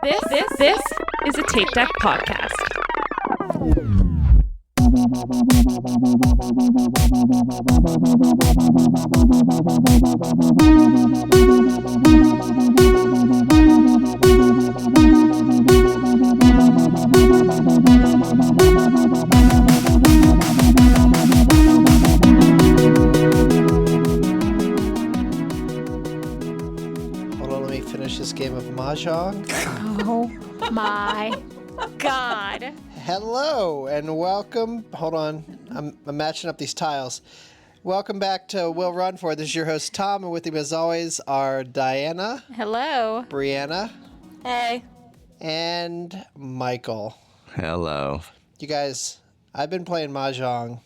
This is a Tape Deck podcast. Hold on, let me finish this game of Mahjong. Oh my God. Hello and welcome. Hold on, I'm matching up these tiles. Welcome back to We'll Run For It. This is your host, Tom, and with him as always are Diana. Hello. Bryana. Hey. And Michael. Hello. You guys, I've been playing Mahjong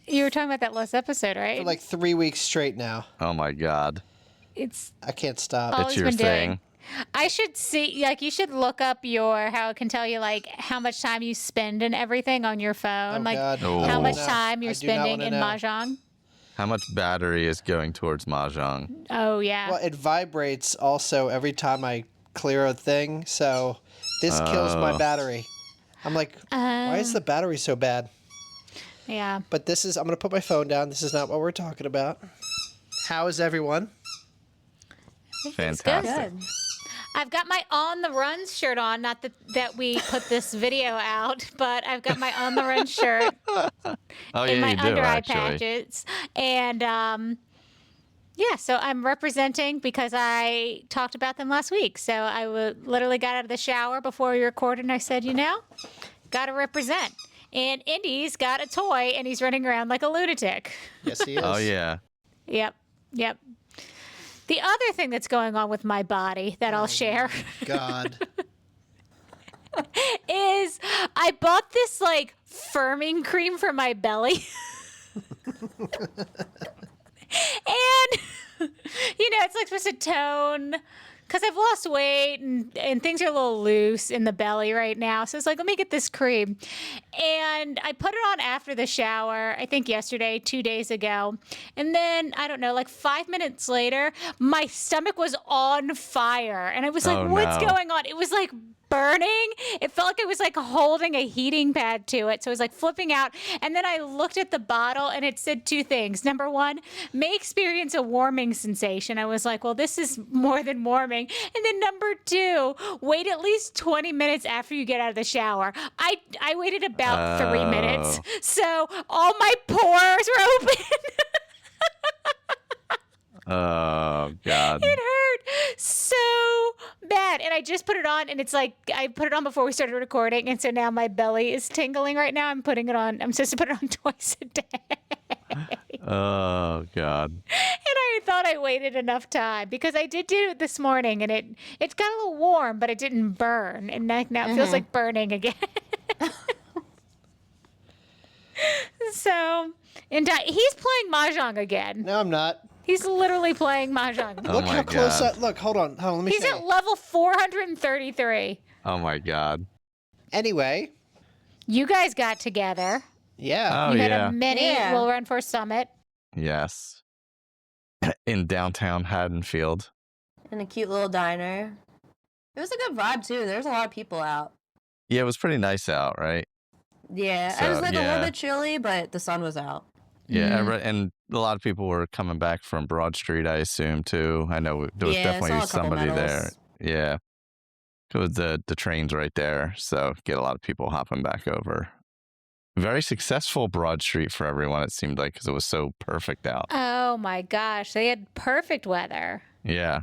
You were talking about that last episode, right? for like 3 weeks straight now. Oh my God. It's I can't stop. all It's he's your been thing. doing. I should see, like, you should look up how it can tell you, like, how much time you spend and everything on your phone. Oh, like, God. Oh. how much No. time you're I do not spending wanna in know. Mahjong. How much battery is going towards Mahjong? Oh, yeah. Well, it vibrates also every time I clear a thing, so this kills my battery. I'm like, why is the battery so bad? Yeah. But this is, I'm going to put my phone down. This is not what we're talking about. How is everyone? Fantastic. Good. I've got my On the Run shirt on. Not that we put this video out, but I've got my On the Run shirt Oh in yeah, my you do under eye actually. patches. And yeah, so I'm representing because I talked about them last week. So I literally got out of the shower before we recorded and I said, got to represent. And Indy's got a toy and he's running around like a lunatic. Yes, he is. Oh yeah. Yep. The other thing that's going on with my body that I'll share God. is I bought this like firming cream for my belly. And, it's like supposed to tone, because I've lost weight and things are a little loose in the belly right now. So it's like, let me get this cream. And I put it on after the shower, I think yesterday, 2 days ago. And then, I don't know, like 5 minutes later, my stomach was on fire. And I was like, Oh, what's no. going on? It was like burning. It felt like it was like holding a heating pad to it. So it was like flipping out. And then I looked at the bottle and it said two things. Number one, may experience a warming sensation. I was like, well, this is more than warming. And then number two, wait at least 20 minutes after you get out of the shower. I waited about 3 minutes. So all my pores were open. Oh God. It hurt so bad. And I just put it on, and it's like I put it on before we started recording. And so now my belly is tingling right now. I'm putting it on. I'm supposed to put it on twice a day. Oh God. And I thought I waited enough time because I did do it this morning, and it got a little warm, but it didn't burn. And now it feels like burning again. So, and he's playing Mahjong again. No, I'm not. He's literally playing Mahjong. Oh Look my how close God. Look, hold on. Let me He's show at you. level 433. Oh my God. Anyway, You guys got together. yeah. Oh You had yeah. a mini Yeah. Will Run For Summit. Yes. In downtown Haddonfield. In a cute little diner. It was a good vibe too. There's a lot of people out. Yeah, it was pretty nice out, right? Yeah, it So, was like a yeah. little bit chilly, but the sun was out. Yeah, Mm. and a lot of people were coming back from Broad Street, I assume, too. I know there was Yeah, I definitely saw a couple somebody there. medals. Yeah. Because the train's right there, so get a lot of people hopping back over. Very successful Broad Street for everyone, it seemed like, because it was so perfect out. Oh my gosh. They had perfect weather. Yeah.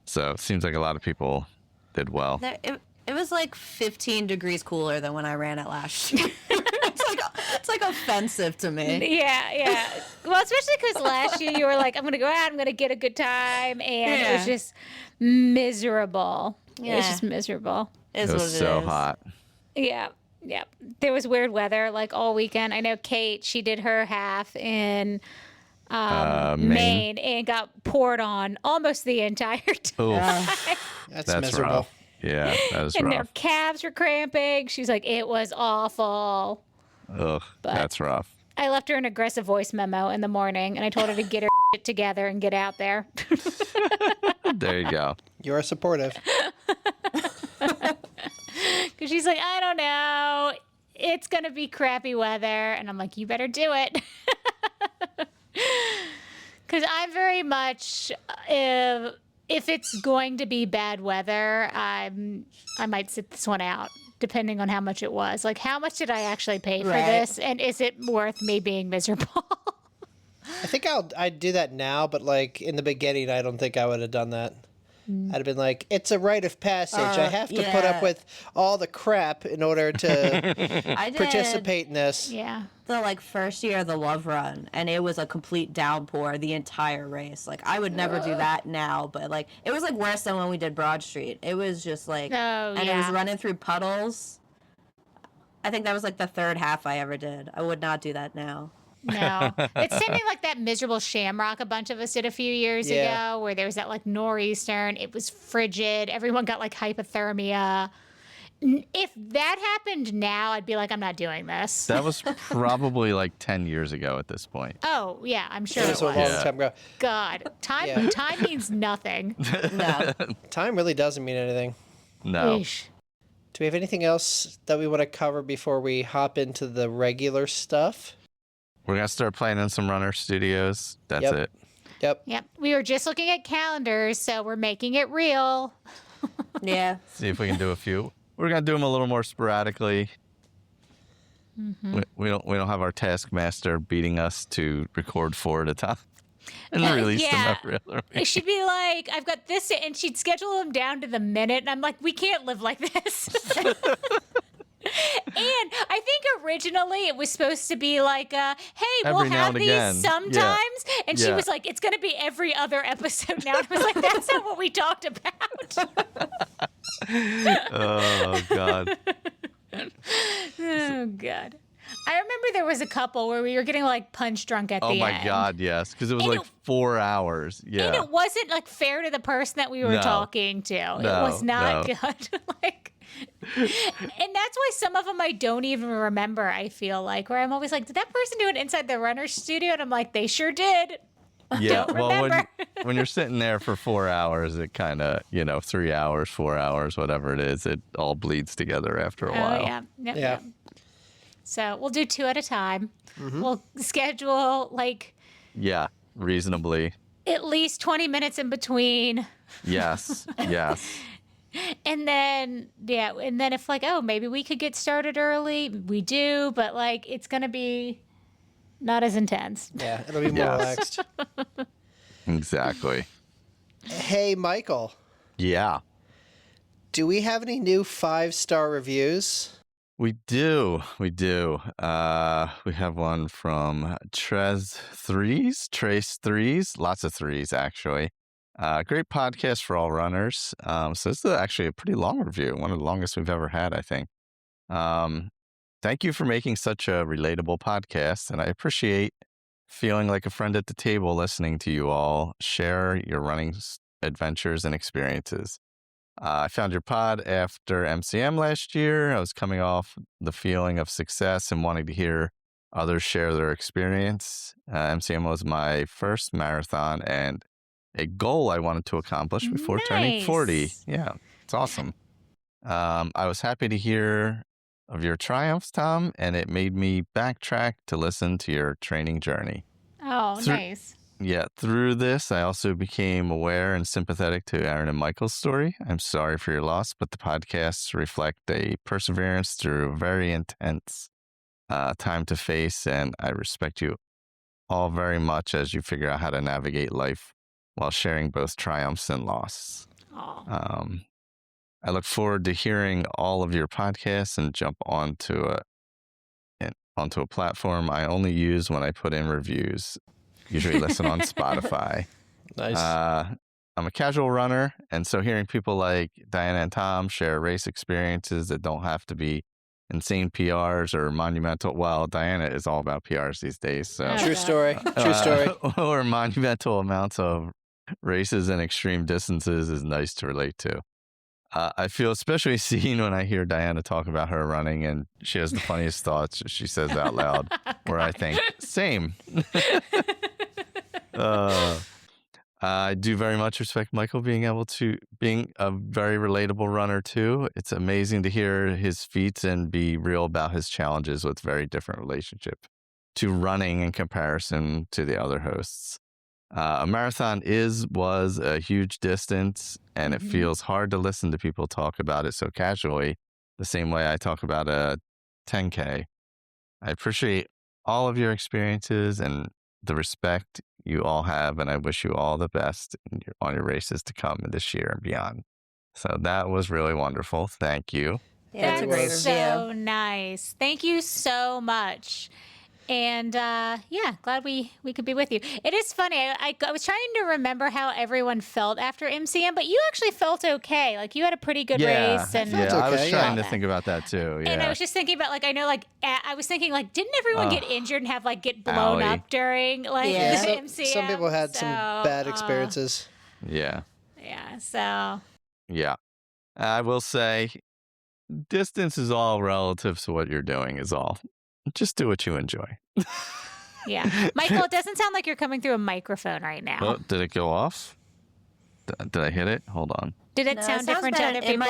So it seems like a lot of people did well. It was like 15 degrees cooler than when I ran it last year. it's like offensive to me. Yeah. Well, especially because last year you were like, I'm going to go out, I'm going to get a good time. And it was Yeah. just miserable. It was Yeah. just miserable. Is It what was it so is. hot. Yeah. There was weird weather like all weekend. I know Kate, she did her half in Maine and got poured on almost the entire time. Oof, That's that's miserable. rough. Yeah, that was And their rough. calves were cramping. She's like, it was awful. Ugh, But- that's rough. I left her an aggressive voice memo in the morning, and I told her to get her shit together and get out there. There you go. You are supportive. she's like, I don't know. It's going to be crappy weather. And I'm like, you better do it. Because I'm very much, if it's going to be bad weather, I might sit this one out, depending on how much it was. Like, how much did I actually pay for this? And is it worth me being miserable? I think I'd do that now, but like in the beginning, I don't think I would have done that. I'd have been like, it's a rite of passage. I have to put up with all the crap in order to participate in this. Yeah. The like first year of the Love Run, and it was a complete downpour the entire race. Like I would never do that now, but like it was like worse than when we did Broad Street. It was just like, it was running through puddles. I think that was like the third half I ever did. I would not do that now. No. It's something like that miserable Shamrock a bunch of us did a few years ago, where there was that like nor'easter. It was frigid. Everyone got like hypothermia. If that happened now, I'd be like, I'm not doing this. That was probably like 10 years ago at this point. Oh, yeah, I'm sure It it was a long was. time ago. God, time means nothing. No. Time really doesn't mean anything. No. Eesh. Do we have anything else that we want to cover before we hop into the regular stuff? We're going to start playing in some runner studios. That's Yep. it. Yep. We were just looking at calendars, so we're making it real. Yeah. See if we can do a few. We're going to do them a little more sporadically. We don't have our taskmaster beating us to record 4 at a time and release them every other It week. should be like, I've got this, and she'd schedule them down to the minute, and I'm like, we can't live like this. And I think originally it was supposed to be like, hey, Every we'll now have and these again. sometimes. And she Yeah. was like, it's going to be every other episode now. I was like, that's not what we talked about. Oh, God. Oh, God. I remember there was a couple where we were getting like punch drunk at the Oh, end. my God, yes. Because it was And like 4 hours. And Yeah. it wasn't like fair to the person that we were No. talking to. It No, was not no. good. And that's why some of them I don't even remember, I feel like, where I'm always like, did that person do it inside the runner's studio? And I'm like, they sure did. Yeah. Don't Well, remember. when you're sitting there for 4 hours, it kind of, 3 hours, 4 hours, whatever it is, it all bleeds together after a while. Oh, yeah. Yep, Yeah. yep. So we'll do 2 at a time. Mm-hmm. We'll schedule like Yeah, reasonably. at least 20 minutes in between. Yes, yes. And then if like, oh, maybe we could get started early, we do, but like it's going to be not as intense. Yeah, it'll be more Yes. relaxed. Exactly. Hey, Michael, Yeah, do we have any new 5-star reviews? we do. We have one from Trace Threes, lots of threes, actually. Great podcast for all runners. So this is actually a pretty long review, one of the longest we've ever had, I think. Thank you for making such a relatable podcast, and I appreciate feeling like a friend at the table listening to you all share your running adventures and experiences. I found your pod after MCM last year. I was coming off the feeling of success and wanting to hear others share their experience. MCM was my first marathon and a goal I wanted to accomplish before turning 40. Nice. Yeah, it's awesome. I was happy to hear of your triumphs, Tom, and it made me backtrack to listen to your training journey. Oh, nice. Yeah, through this, I also became aware and sympathetic to Aaron and Michael's story. I'm sorry for your loss, but the podcasts reflect a perseverance through a very intense time to face, and I respect you all very much as you figure out how to navigate life while sharing both triumphs and loss. Oh. I look forward to hearing all of your podcasts and jump onto a platform I only use when I put in reviews. Usually listen on Spotify. Nice. I'm a casual runner, and so hearing people like Diana and Tom share race experiences that don't have to be insane PRs or monumental. Well, Diana is all about PRs these days, so Oh, True God. story. True story. or monumental amounts of races and extreme distances is nice to relate to. I feel especially seen when I hear Diana talk about her running, and she has the funniest thoughts she says out loud, where I think, same. I do very much respect Michael being a very relatable runner too. It's amazing to hear his feats and be real about his challenges with very different relationship to running in comparison to the other hosts. A marathon was a huge distance, and it feels hard to listen to people talk about it so casually, the same way I talk about a 10K. I appreciate all of your experiences and the respect you all have, and I wish you all the best on your races to come this year and beyond. So that was really wonderful. Thank you. Yeah, it's a great review. So nice. Thank you so much. And glad we could be with you. It is funny. I was trying to remember how everyone felt after MCM, but you actually felt okay. Like you had a pretty good race. And I was trying to think about that too. Yeah. And I was just thinking about I was thinking didn't everyone get injured and have get blown up during the MCM? Some people had some bad experiences. Yeah. Yeah. So. Yeah, I will say, distance is all relative to what you're doing. Is all. Just do what you enjoy. Yeah. Michael, it doesn't sound like you're coming through a microphone right now. Oh, did it go off? Did I hit it? Hold on. Did it sound different to other people?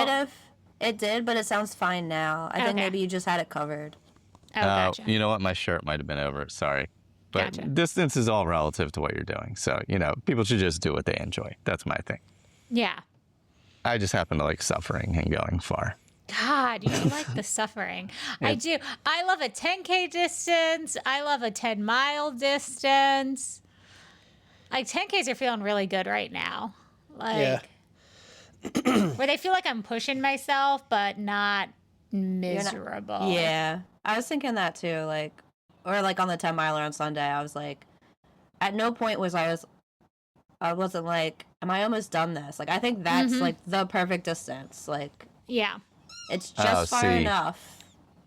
It did, but it sounds fine now. I think maybe you just had it covered. Oh, gotcha. You know what? My shirt might have been over it. Sorry. But distance is all relative to what you're doing. So, people should just do what they enjoy. That's my thing. Yeah. I just happen to like suffering and going far. God, you like the suffering. I do. I love a 10K distance. I love a 10-mile distance. 10Ks are feeling really good right now. Where they feel like I'm pushing myself, but not miserable. Yeah. I was thinking that too. Or on the 10-miler on Sunday, I was like, at no point was I wasn't like, am I almost done this? I think that's the perfect distance. Yeah. It's just far enough.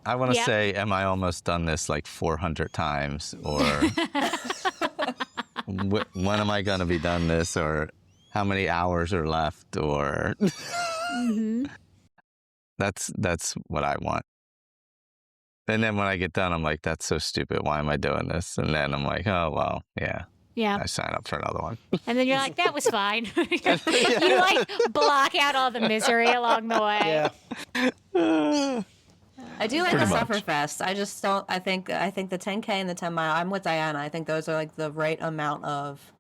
I want to say, am I almost done this 400 times? Or when am I going to be done this? Or how many hours are left? Or that's what I want. And then when I get done, I'm like, that's so stupid. Why am I doing this? And then I'm like, oh, well, yeah. Yeah. I sign up for another one. And then you're like, that was fine. You block out all the misery along the way. Yeah. I do like the Sufferfest. I just don't. I think the 10K and the 10-mile. I'm with Diana. I think those are the right amount of.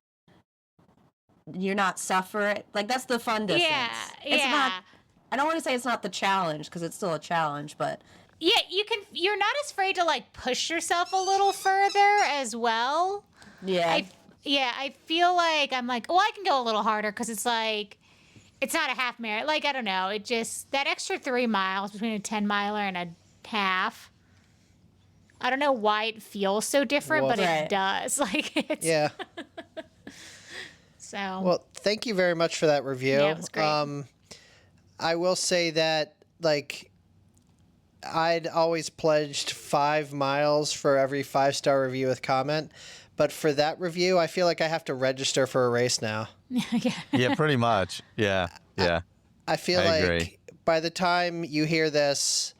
You're not suffering. That's the fun distance. Yeah. It's not. I don't want to say it's not the challenge because it's still a challenge, but. Yeah, you're not as afraid to push yourself a little further as well. Yeah. I feel like I'm I can go a little harder because it's it's not a half marathon. I don't know. It just, that extra 3 miles between a 10-miler and a half. I don't know why it feels so different, but it does. Yeah. So. Well, thank you very much for that review. Yeah, it was great. I will say that, I'd always pledged 5 miles for every 5-star review with comment. But for that review, I feel like I have to register for a race now. Yeah, pretty much. Yeah. I feel agree. By the time you hear this,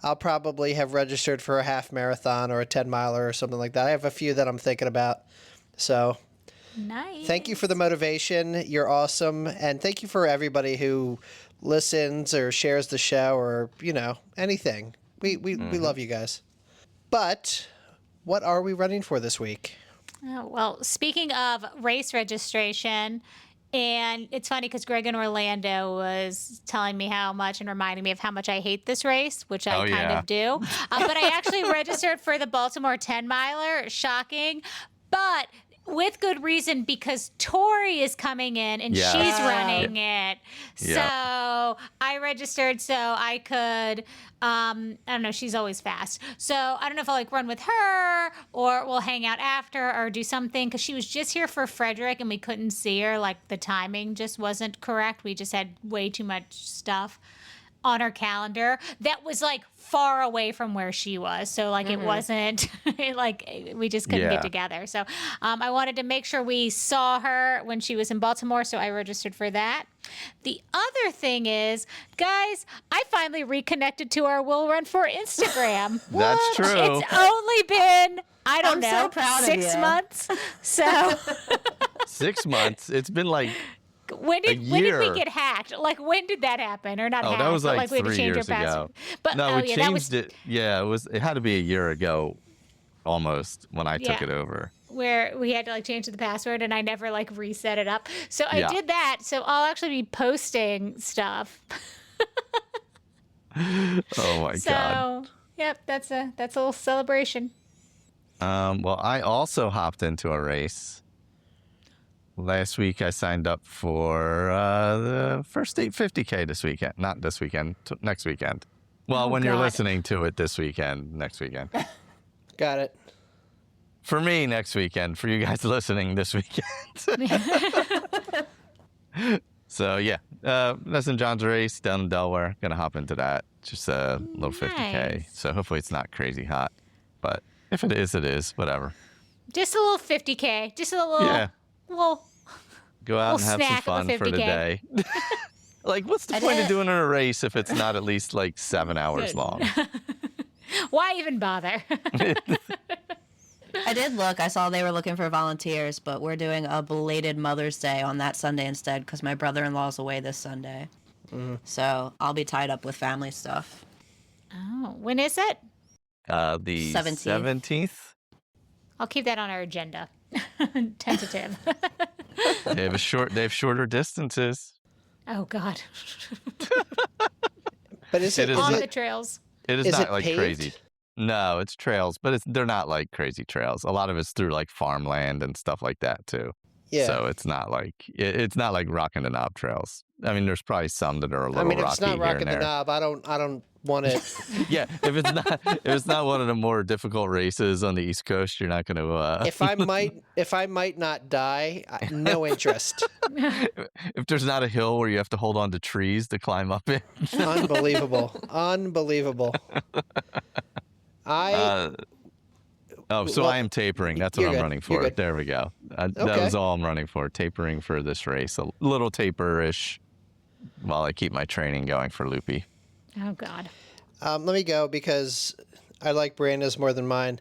I'll probably have registered for a half marathon or a 10-miler or something like that. I have a few that I'm thinking about. So nice. Thank you for the motivation. You're awesome. And thank you for everybody who listens or shares the show or, anything. We love you guys. But what are we running for this week? Oh, well, speaking of race registration, and it's funny because Greg in Orlando was telling me how much and reminding me of how much I hate this race, which I kind of do. But I actually registered for the Baltimore 10-miler. Shocking. But with good reason, because Tori is coming in and she's running it. So I registered so I could, I don't know, she's always fast. So I don't know if I'll run with her or we'll hang out after or do something, because she was just here for Frederick and we couldn't see her. The timing just wasn't correct. We just had way too much stuff on her calendar that was far away from where she was. So it wasn't we just couldn't get together. So I wanted to make sure we saw her when she was in Baltimore. So I registered for that. The other thing is, guys, I finally reconnected to our Will Run For Instagram. That's true. It's only been, I don't know, so proud 6 of you. months. So 6 months. It's been like when did we get hacked? Like, when did that happen? Or not hacked? That was like we had to 3 change years our password. ago. But No, we changed that was it. Yeah, it had to be a year ago, almost, when I took it over. Where we had to like change the password, and I never like reset it up. So I Yeah. did that. So I'll actually be posting stuff. Oh my God. So yep, that's a little celebration. Well, I also hopped into a race. Last week, I signed up for the first 850K this weekend. Not this weekend, next weekend. Well, when you're listening to it this weekend, next weekend. Got it. For me, next weekend. For you guys listening this weekend. So, yeah. That's in John's race down in Delaware. Gonna hop into that. Just a little 50K. So hopefully it's not crazy hot. But if it is, whatever. Just a little 50K. Just a little. Little. Go out and have some fun for the day. Like, what's the point of doing a race if it's not at least like 7 hours long? Why even bother? I did look. I saw they were looking for volunteers, but we're doing a belated Mother's Day on that Sunday instead because my brother-in-law's away this Sunday. So I'll be tied up with family stuff. Oh, when is it? The 17th. I'll keep that on our agenda. Tentative. They have shorter distances. Oh God. But is it on the trails? It is not like paved? crazy. No, it's trails, but they're not like crazy trails. A lot of it's through like farmland and stuff like that too. Yeah. So it's not like rocking the knob trails. I mean, there's probably some that are a little rocky. if it's not rocking the knob, I don't want it. Yeah, if it's not one of the more difficult races on the East Coast, you're not going to. If I might not die, no interest. If there's not a hill where you have to hold on to trees to climb up it. Unbelievable. I am tapering. That's what I'm running for. There we go. That was all I'm running for. Tapering for this race. A little taper-ish while I keep my training going for Loopy. Oh, God. Let me go because I like Bryana's more than mine.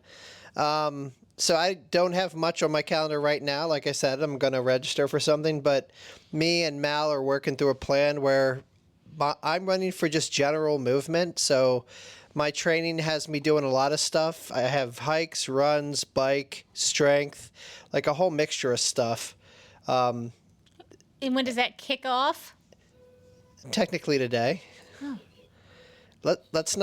So I don't have much on my calendar right now. Like I said, I'm going to register for something. But me and Mal are working through a plan where I'm running for just general movement. So my training has me doing a lot of stuff. I have hikes, runs, bike, strength, like a whole mixture of stuff. And when does that kick off? Technically today. Oh. Let's. He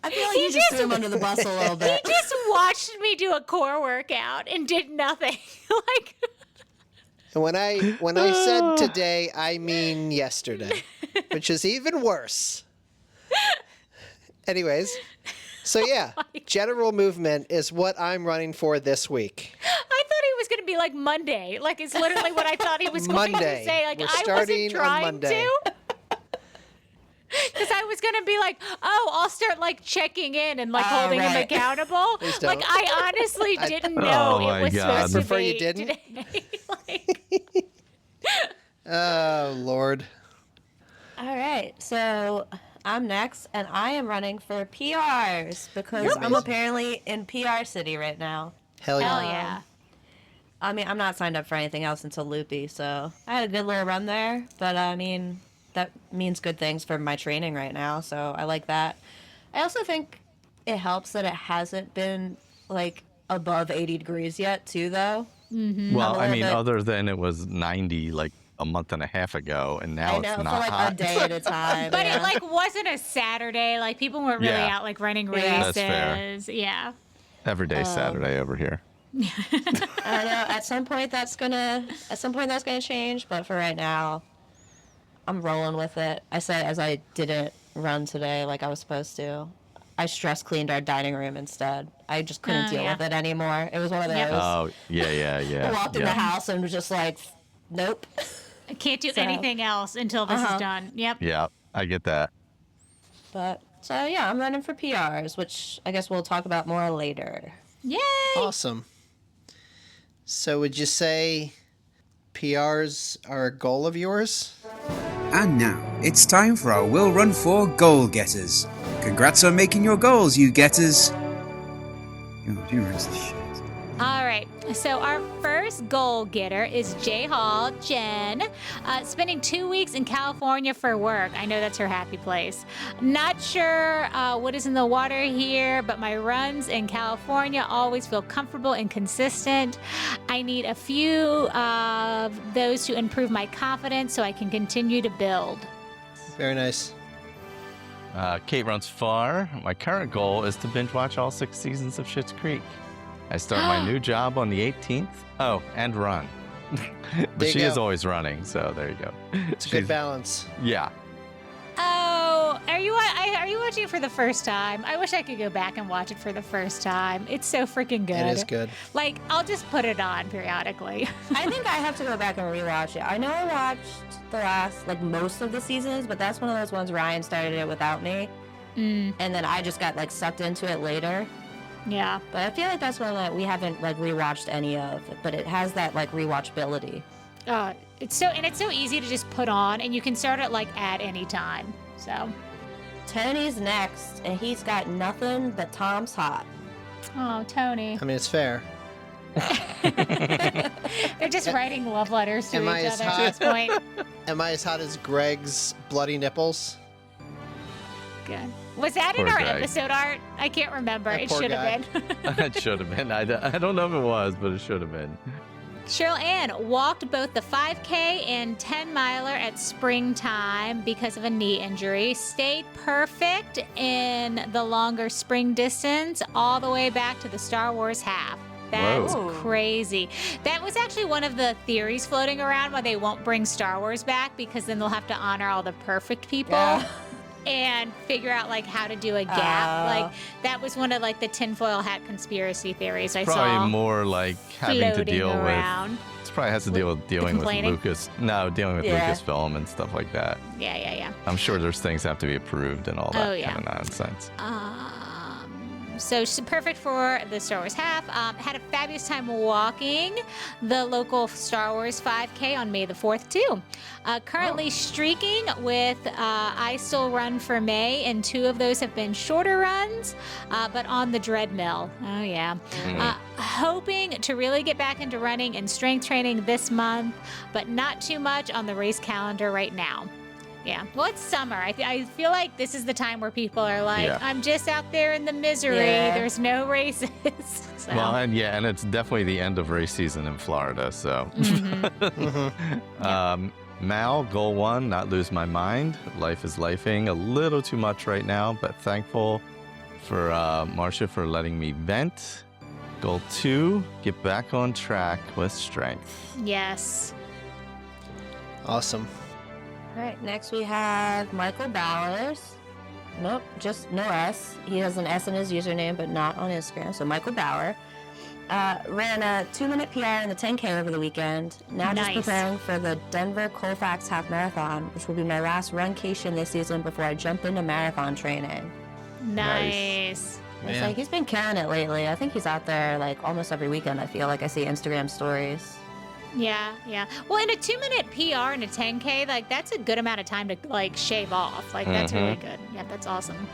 I feel like you just threw him under the bus a little bit. He just watched me do a core workout and did nothing. Like. And when I said today, I mean yesterday, which is even worse. Anyways, so yeah, general movement is what I'm running for this week. I thought he was going to be like Monday. Like, it's literally what I thought he was going to say. Like, We're I starting wasn't trying on Monday. to. Because I was going to be like, oh, I'll start like checking in and like holding him accountable. Please don't. Like, I honestly didn't know it was supposed to Prefer be you didn't? today. Like, Oh, Lord. All right, so I'm next, and I am running for PRs because I'm apparently in PR city right now. Hell yeah. hell yeah. I mean, I'm not signed up for anything else until Loopy, so I had a good little run there, but I mean, that means good things for my training right now, so I like that. I also think it helps that it hasn't been, like, above 80 degrees yet, too, though. Mm-hmm. Well, I mean, other than it was 90, like, a month and a half ago, and now it's not for like hot. a day at a time. But it like wasn't a Saturday. Like people weren't really out like running races. That's fair. Yeah. Every day Saturday over here. I know at some point that's gonna change, but for right now, I'm rolling with it. I said as I didn't run today like I was supposed to. I stress cleaned our dining room instead. I just couldn't deal with it anymore. It was one of those. Oh, yeah. I walked in the house and was just like, nope. I can't do anything else until this is done. Yep. Yeah, I get that. But, so yeah, I'm running for PRs, which I guess we'll talk about more later. Yay! Awesome. So would you say PRs are a goal of yours? And now, it's time for our Will Run 4 Goal Getters. Congrats on making your goals, you getters. God, you're as shit. All right, so our first goal getter is J Hall Jen, spending 2 weeks in California for work. I know that's her happy place. Not sure what is in the water here, but my runs in California always feel comfortable and consistent. I need a few of those to improve my confidence so I can continue to build. Very nice. Kate runs far. My current goal is to binge watch all 6 seasons of Schitt's Creek. I start my new job on the 18th. Oh, and run. But she is always running, so there you go. It's a good balance. Yeah. Oh, are you watching it for the first time? I wish I could go back and watch it for the first time. It's so freaking good. It is good. Like, I'll just put it on periodically. I think I have to go back and rewatch it. I know I watched the last, most of the seasons, but that's one of those ones Ryan started it without me. And then I just got, sucked into it later. Yeah. But I feel like that's one that we haven't, rewatched any of. But it has that, rewatchability. It's so easy to just put on, and you can start it, at any time. So. Tony's next, and he's got nothing but Tom's Hot. Oh, Tony. I mean, it's fair. They're just writing love letters to Am each I as other hot? at this point. Am I as hot as Greg's bloody nipples? Good. Was that in Poor our guy. episode art? I can't remember. That It poor should have guy. been. It should have been. I don't know if it was, but it should have been. Cheryl Ann walked both the 5K and 10 miler at springtime because of a knee injury. Stayed perfect in the longer spring distance all the way back to the Star Wars half. That's Whoa. crazy. That was actually one of the theories floating around why they won't bring Star Wars back, because then they'll have to honor all the perfect people. Yeah. And figure out how to do a gap. That was one of the tinfoil hat conspiracy theories I saw. Probably more having to floating deal around. with. It probably has to deal with dealing with complaining? dealing with Yeah. Lucasfilm and stuff like that. Yeah. I'm sure there's things that have to be approved and all that Oh, yeah. kind of nonsense. So she's perfect for the Star Wars half. Had a fabulous time walking the local Star Wars 5K on May the 4th, too. Currently streaking with I Still Run for May, and 2 of those have been shorter runs, but on the treadmill. Oh, yeah. Hoping to really get back into running and strength training this month, but not too much on the race calendar right now. Yeah. Well, it's summer. I feel like this is the time where people are like, Yeah. I'm just out there in the misery. Yeah. There's no races. So. Well, and it's definitely the end of race season in Florida, so. Mal, goal 1, not lose my mind. Life is lifing a little too much right now, but thankful for Marcia for letting me vent. Goal 2, get back on track with strength. Yes. Awesome. All right, next we have Michael Bowers. Nope, just no S. He has an S in his username, but not on Instagram. So Michael Bauer ran a 2-minute PR in the 10K over the weekend. Now just Nice. preparing for the Denver Colfax Half Marathon, which will be my last runcation this season before I jump into marathon training. Nice. It's Man. he's been killing it lately. I think he's out there almost every weekend. I feel like I see Instagram stories. Yeah. Well, in a 2-minute PR and a 10K, that's a good amount of time to shave off. That's really good. Yeah, that's awesome.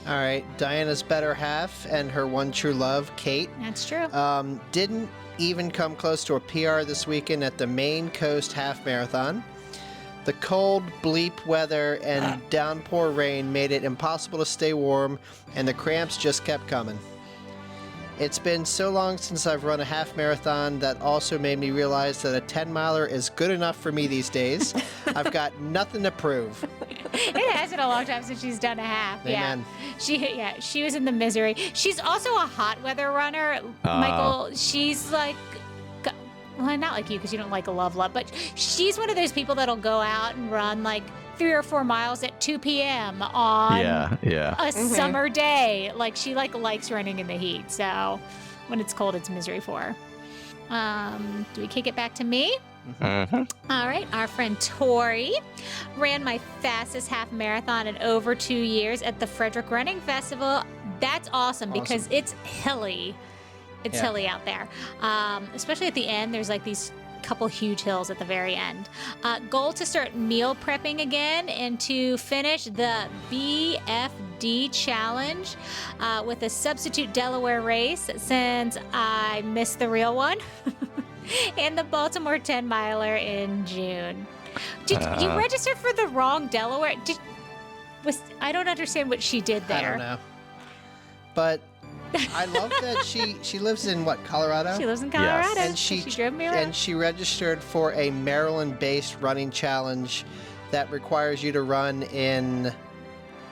All right. Diana's better half and her one true love, Kate, That's true. didn't even come close to a PR this weekend at the Maine Coast Half Marathon. The cold, bleep weather and downpour rain made it impossible to stay warm, and the cramps just kept coming. It's been so long since I've run a half marathon that also made me realize that a 10-miler is good enough for me these days. I've got nothing to prove. It has been a long time since she's done a half. Amen. Yeah. She was in the misery. She's also a hot weather runner. Michael, she's well, not like you because you don't like a love, but she's one of those people that'll go out and run 3 or 4 miles at 2 p.m. on a summer day. She likes running in the heat. So when it's cold, it's misery for her. Do we kick it back to me? Mm-hmm. All right, our friend Tori ran my fastest half marathon in over 2 years at the Frederick Running Festival. That's awesome because it's hilly. It's hilly out there, especially at the end. There's these couple huge hills at the very end. Goal to start meal prepping again and to finish the BFD D challenge with a substitute Delaware race since I missed the real one, and the Baltimore 10 miler in June. Did you register for the wrong Delaware? I don't understand what she did there. I don't know. But I love that she lives in what, Colorado? She lives in Colorado. Yes. And she drove me around. And she registered for a Maryland-based running challenge that requires you to run in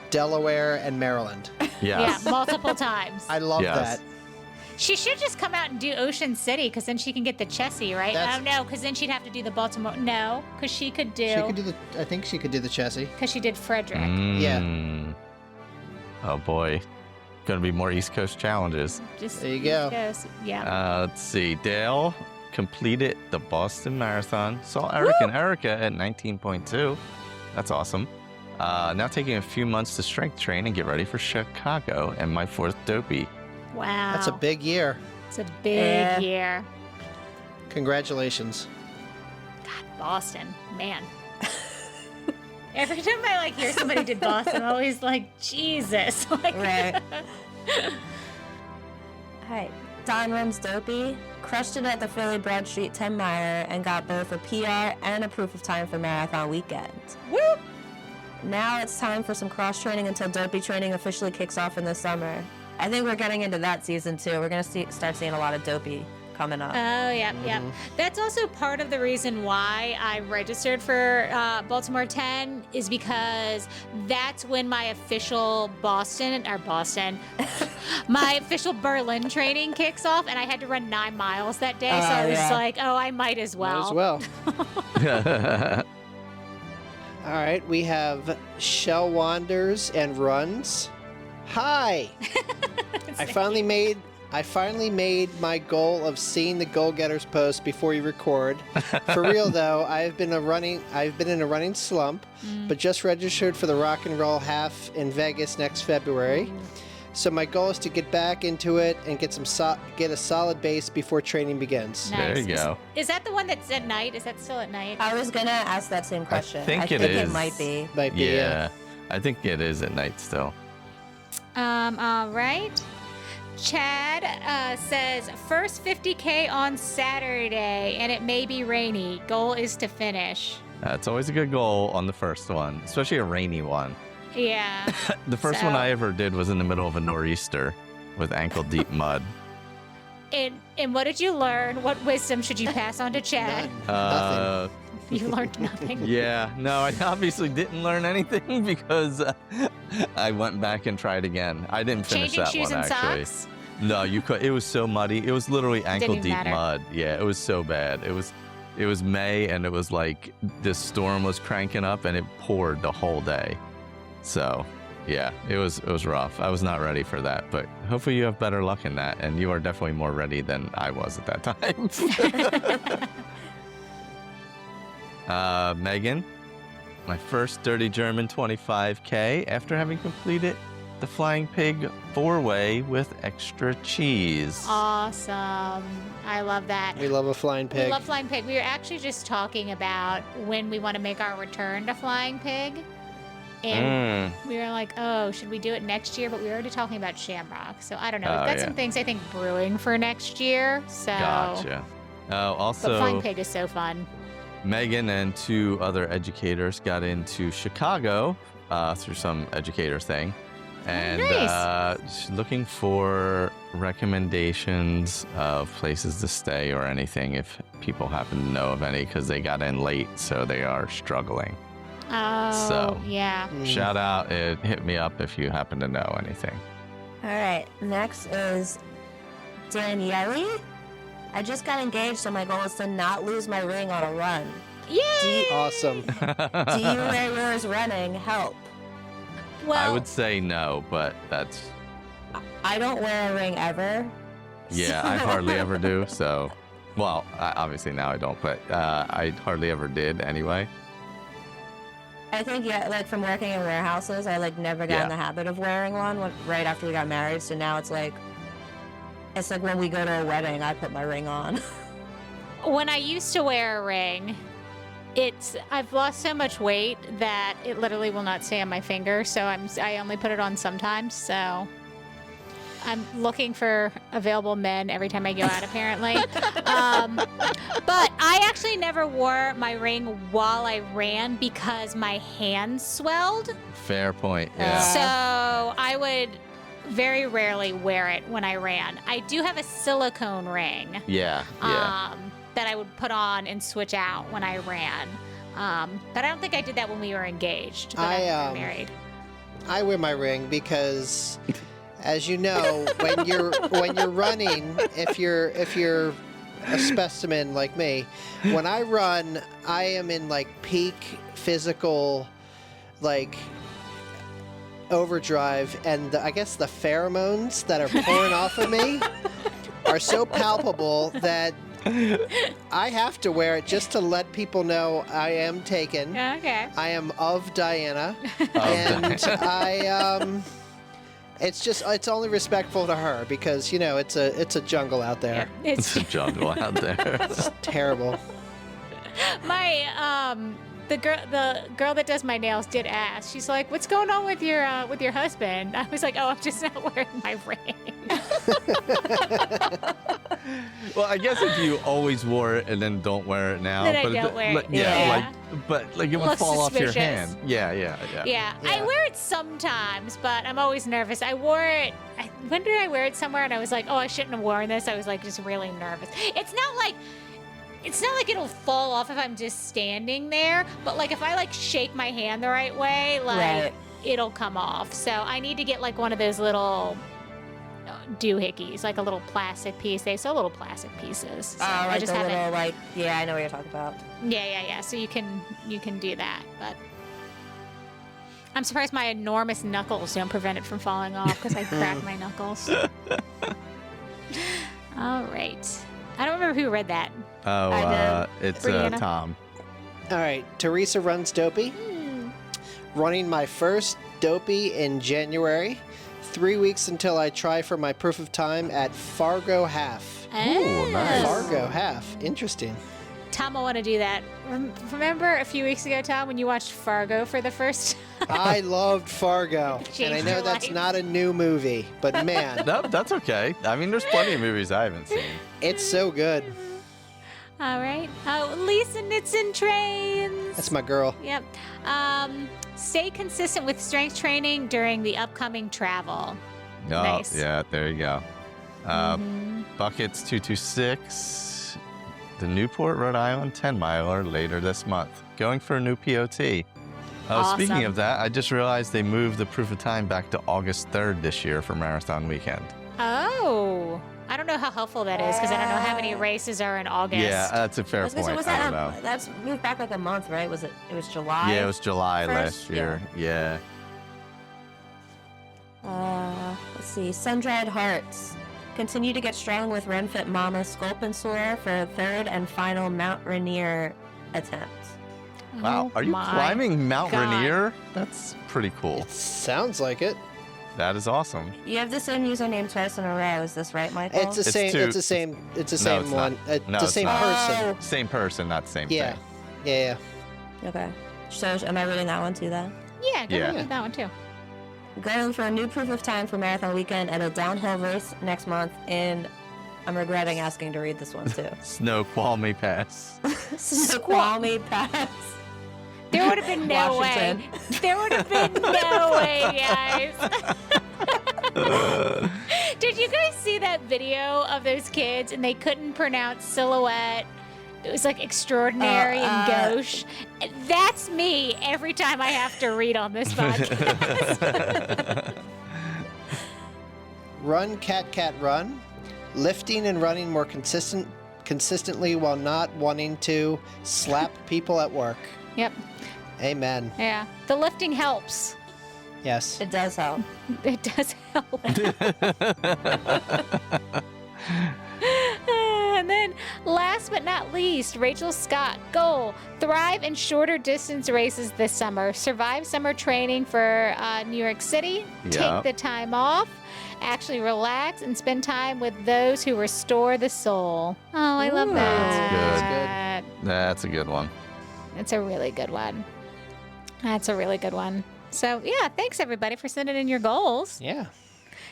Delaware and Maryland. Yes. Yeah, multiple times. I love Yes. that. She should just come out and do Ocean City, because then she can get the Chessie, right? That's- Oh, no, because then she'd have to do the Baltimore. No, because she could do. I think she could do the chassis. Because she did Frederick. Mm. Oh boy, gonna be more East Coast challenges. Just There you go. Yes, yeah. Let's see. Dale completed the Boston Marathon. Saw Eric and Erica at 19.2. That's awesome. Now taking a few months to strength train and get ready for Chicago and my 4th Dopey. Wow. That's a big year. It's a big year. Congratulations. God, Boston, man. Every time I hear somebody did Boston, I'm always like, Jesus. Right. Hi. Don runs Dopey, crushed it at the Philly Broad Street 10 miler, and got both a PR and a proof of time for marathon weekend. Whoop! Now it's time for some cross training until Dopey training officially kicks off in the summer. I think we're getting into that season too. We're gonna start seeing a lot of Dopey coming up. Oh, yeah. That's also part of the reason why I registered for Baltimore 10 is because that's when my official my official Berlin training kicks off, and I had to run 9 miles that day. So I was like, oh, I might as well. Might as well. All right, we have Shell Wanders and Runs. Hi. I finally made my goal of seeing the goal getters post before you record. For real though, I've been in a running slump, but just registered for the Rock and Roll half in Vegas next February. So my goal is to get back into it and get a solid base before training begins. Nice. There you go. Is that the one that's at night? Is that still at night? I was gonna ask that same question. I think it it is. might be. Might be. Yeah, I think it is at night still. All right. Chad says first 50K on Saturday, and it may be rainy. Goal is to finish. It's always a good goal on the first one, especially a rainy one. Yeah. The first one I ever did was in the middle of a nor'easter with ankle-deep mud. And what did you learn? What wisdom should you pass on to Chad? Nothing. You learned nothing. Yeah, no, I obviously didn't learn anything because I went back and tried again. I didn't finish Changing that shoes one and actually. socks? No, you could. It was so muddy. It was literally ankle-deep matter. mud. Yeah, it was so bad. It was May, and it was like this storm was cranking up, and it poured the whole day. So, yeah, it was rough. I was not ready for that, but hopefully you have better luck in that, and you are definitely more ready than I was at that time. Megan, my first Dirty German 25K after having completed the Flying Pig 4-way with extra cheese. Awesome. I love that. We love a flying pig. We love Flying Pig. We were actually just talking about when we want to make our return to Flying Pig. And we were like, oh, should we do it next year? But we were already talking about Shamrock. So I don't know. We've got some things I think brewing for next year. So Gotcha. Also, but Flying Pig is so fun. Megan and 2 other educators got into Chicago through some educator thing. And she's looking for recommendations of places to stay or anything if people happen to know of any, because they got in late, so they are struggling. Oh, So, yeah. shout out, hit me up if you happen to know anything. All right, next is Daniele. I just got engaged, so my goal is to not lose my ring on a run. Yay! Awesome. Do you wear yours running? Help. Well, I would say no, but that's, I don't wear a ring ever. yeah, I hardly ever do. So, well, obviously now I don't, but I hardly ever did anyway. I think, from working in warehouses, I never got in the habit of wearing one right after we got married. So now it's like when we go to a wedding, I put my ring on. when I used to wear a ring, I've lost so much weight that it literally will not stay on my finger, so I only put it on sometimes. So I'm looking for available men every time I go out, apparently. But I actually never wore my ring while I ran because my hands swelled. Fair point. Yeah. So I would very rarely wear it when I ran. I do have a silicone ring. Yeah. That I would put on and switch out when I ran. But I don't think I did that when we were engaged. But I'm married. I wear my ring because, as you know, when you're running, if you're a specimen like me, when I run, I am in like peak physical, like overdrive, and I guess the pheromones that are pouring off of me are so palpable that I have to wear it just to let people know I am taken. Okay. I am of Diana, and it's only respectful to her because it's a jungle out there. Yeah, It's a jungle out there. It's terrible. My the girl that does my nails did ask. She's like, "What's going on with your husband?" I was like, "Oh, I'm just not wearing my ring." Well, I guess if you always wore it and then don't wear it now, Then I don't wear it. Yeah. But it would Looks fall off your suspicious. hand. Yeah. Yeah, I wear it sometimes, but I'm always nervous. I wore it. When did I wear it somewhere? And I was like, "Oh, I shouldn't have worn this." I was like, just really nervous. It's not like it'll fall off if I'm just standing there, but like if I like shake my hand the right way, like it'll come off. So I need to get like one of those little doohickeys, like a little plastic piece. They sell little plastic pieces. So I just the have little, I know what you're talking about. Yeah. So you can do that, but I'm surprised my enormous knuckles don't prevent it from falling off because I crack my knuckles. All right. I don't remember who read that. Oh, it's Bryana. Tom. All right, Teresa runs Dopey. Running my first Dopey in January. 3 weeks until I try for my proof of time at Fargo Half. Ooh, nice. Fargo Half. Interesting. Tom, I want to do that. Remember a few weeks ago, Tom, when you watched Fargo for the first time? I loved Fargo. And I Changed know your that's life. not a new movie, but man, No, that's okay. I mean, there's plenty of movies I haven't seen. it's so good. All right. Lisa Knits and Trains. That's my girl. Yep. Stay consistent with strength training during the upcoming travel. Oh, Nice. yeah, there you go. Buckets 226, the Newport, Rhode Island 10-miler later this month. Going for a new POT. Awesome. Speaking of that, I just realized they moved the proof of time back to August 3rd this year for Marathon Weekend. Oh. I don't know how helpful that is because I don't know how many races are in August. Yeah, that's a fair I was gonna say, point. was I don't that know. that's moved back like a month, right? It was July? Yeah, it was July first? last year. Yeah. Let's see. Sun-Dried Hearts. Continue to get strong with RunFit Mama Sculpin-Soar for a third and final Mount Rainier attempt. Wow, are you my climbing Mount God. Rainier? That's pretty cool. Sounds like it. That is awesome. You have the same username twice in a row. Is this right, Michael? It's the It's same. two. It's the same. It's the No, same it's one. not. It's No, the it's same not. person. Same person, not the same Yeah. thing. Yeah. Okay. So am I reading that one too then? Yeah, go Yeah. ahead with that one too. Going for a new proof of time for Marathon Weekend at a downhill race next month in, I'm regretting asking to read this one too. Snoqualmie Pass. Snoqualmie Pass. There would have been no way. Washington. There would have been no way, guys. Did you guys see that video of those kids and they couldn't pronounce silhouette? It was like extraordinary and gauche. That's me every time I have to read on this podcast. Run, cat, run. Lifting and running more consistently while not wanting to slap people at work. Yep. Amen. Yeah. The lifting helps. Yes. It does help. It does help. And then, last but not least, Rachel Scott. Goal: thrive in shorter distance races this summer. Survive summer training for New York City. Yeah. Take the time off. Actually relax and spend time with those who restore the soul. Oh, I love that. That's That's a good one. It's a really good one. That's a really good one. So, yeah, thanks everybody for sending in your goals. Yeah.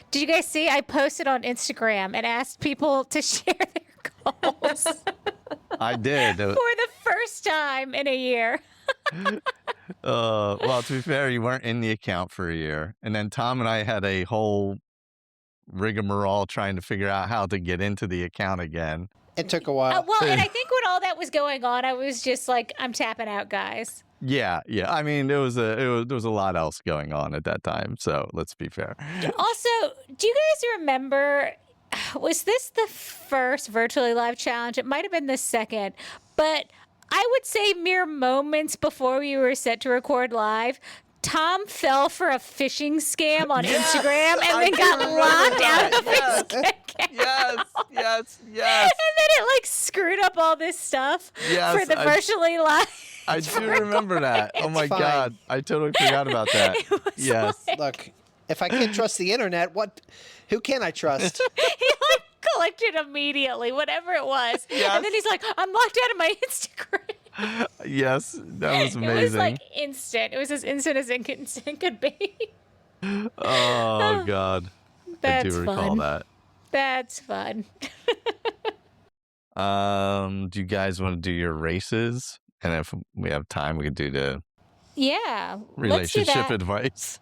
Did you guys see? I posted on Instagram and asked people to share their goals I did. for the first time in a year. Well, to be fair, you weren't in the account for a year. And then Tom and I had a whole rigmarole trying to figure out how to get into the account again. It took a while. Well, and I think when all that was going on, I was just like, I'm tapping out, guys. Yeah. I mean, there was a lot else going on at that time. So let's be fair. Also, do you guys remember, was this the first virtually live challenge? It might have been the second, but I would say mere moments before we were set to record live, Tom fell for a phishing scam on Instagram and then got locked out of his account. Yes. And then it like screwed up all this stuff for the virtually live. I do remember that. Oh my God. I totally forgot about that. Yes. Look, if I can't trust the internet, who can I trust? He like collected immediately, whatever it was. Yes. And then he's like, I'm locked out of my Instagram. Yes, that was amazing. It was like instant. It was as instant as instant could be. Oh God. That's I do recall fun. that. That's fun. Do you guys want to do your races? And if we have time, we could do the relationship advice.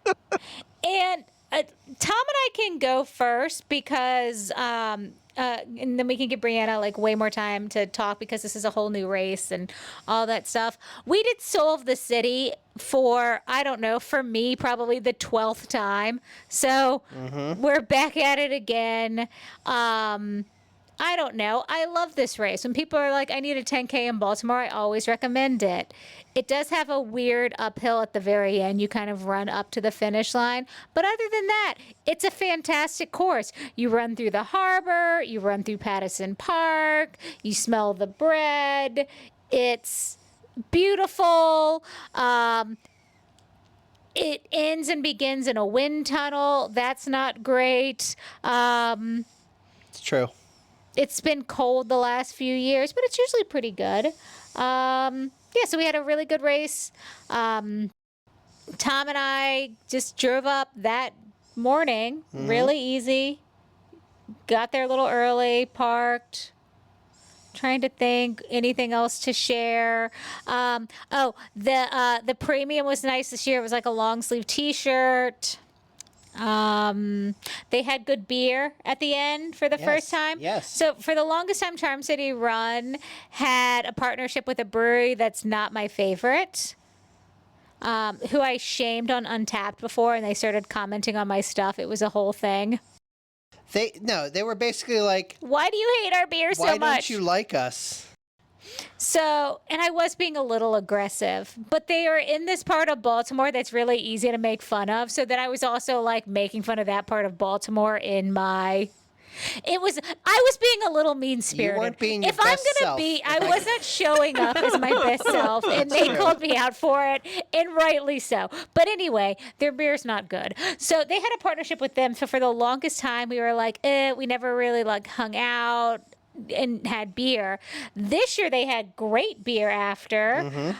And Tom and I can go first because, and then we can give Bryana like way more time to talk because this is a whole new race and all that stuff. We did Soul of the City for, I don't know, for me, probably the 12th time. So we're back at it again. I don't know. I love this race. When people are like, I need a 10K in Baltimore, I always recommend it. It does have a weird uphill at the very end. You kind of run up to the finish line. But other than that, it's a fantastic course. You run through the harbor. You run through Pattison Park. You smell the bread. It's beautiful. It ends and begins in a wind tunnel. That's not great. It's true. It's been cold the last few years, but it's usually pretty good. So we had a really good race. Tom and I just drove up that morning, really easy. Got there a little early, parked. Trying to think anything else to share. The premium was nice this year. It was like a long sleeve T-shirt. They had good beer at the end for the first time. Yes. So for the longest time, Charm City Run had a partnership with a brewery that's not my favorite, who I shamed on Untapped before, and they started commenting on my stuff. It was a whole thing. They were basically like, why do you hate our beer so much? Why don't you like us? So, and I was being a little aggressive, but they are in this part of Baltimore that's really easy to make fun of. So then I was also like making fun of that part of Baltimore I was being a little mean-spirited. You weren't being your if best I'm going to be, I wasn't showing up as my best self, and they called me out for it, and rightly so. But anyway, their beer's not good. So they had a partnership with them. So for the longest time, we were like, we never really like hung out and had beer. This year they had great beer after.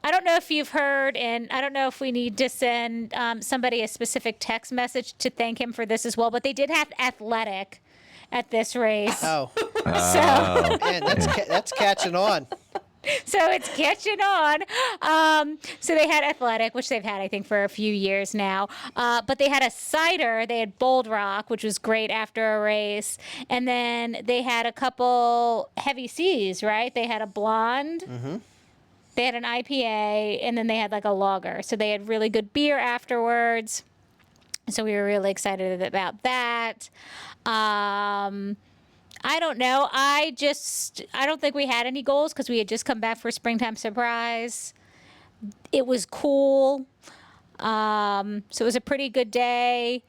I don't know if you've heard, and I don't know if we need to send somebody a specific text message to thank him for this as well, but they did have athletic at this race. Oh. So Man, that's catching on. So it's catching on. So they had athletic, which they've had, I think, for a few years now. But they had a cider. They had Bold Rock, which was great after a race. And then they had a couple heavy C's, right? They had a blonde. They had an IPA, and then they had like a lager. So they had really good beer afterwards. So we were really excited about that. I don't know. I don't think we had any goals because we had just come back for Springtime Surprise. It was cool. So it was a pretty good day.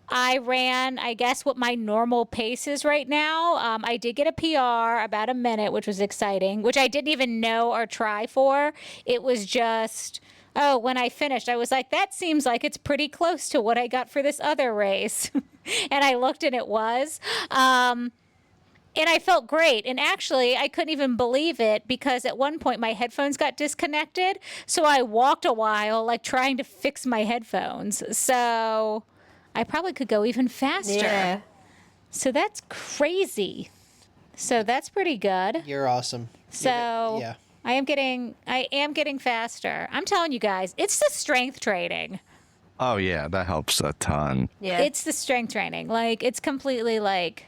I ran, I guess, what my normal pace is right now. I did get a PR about a minute, which was exciting, which I didn't even know or try for. It was just, when I finished, I was like, that seems like it's pretty close to what I got for this other race. And I looked and it was. And I felt great. And actually, I couldn't even believe it because at one point my headphones got disconnected. So I walked a while, like trying to fix my headphones. So I probably could go even faster. Yeah. So that's crazy. So that's pretty good. You're awesome. So yeah. I am getting faster. I'm telling you guys, it's the strength training. Oh yeah, that helps a ton. Yeah. It's the strength training. Like it's completely like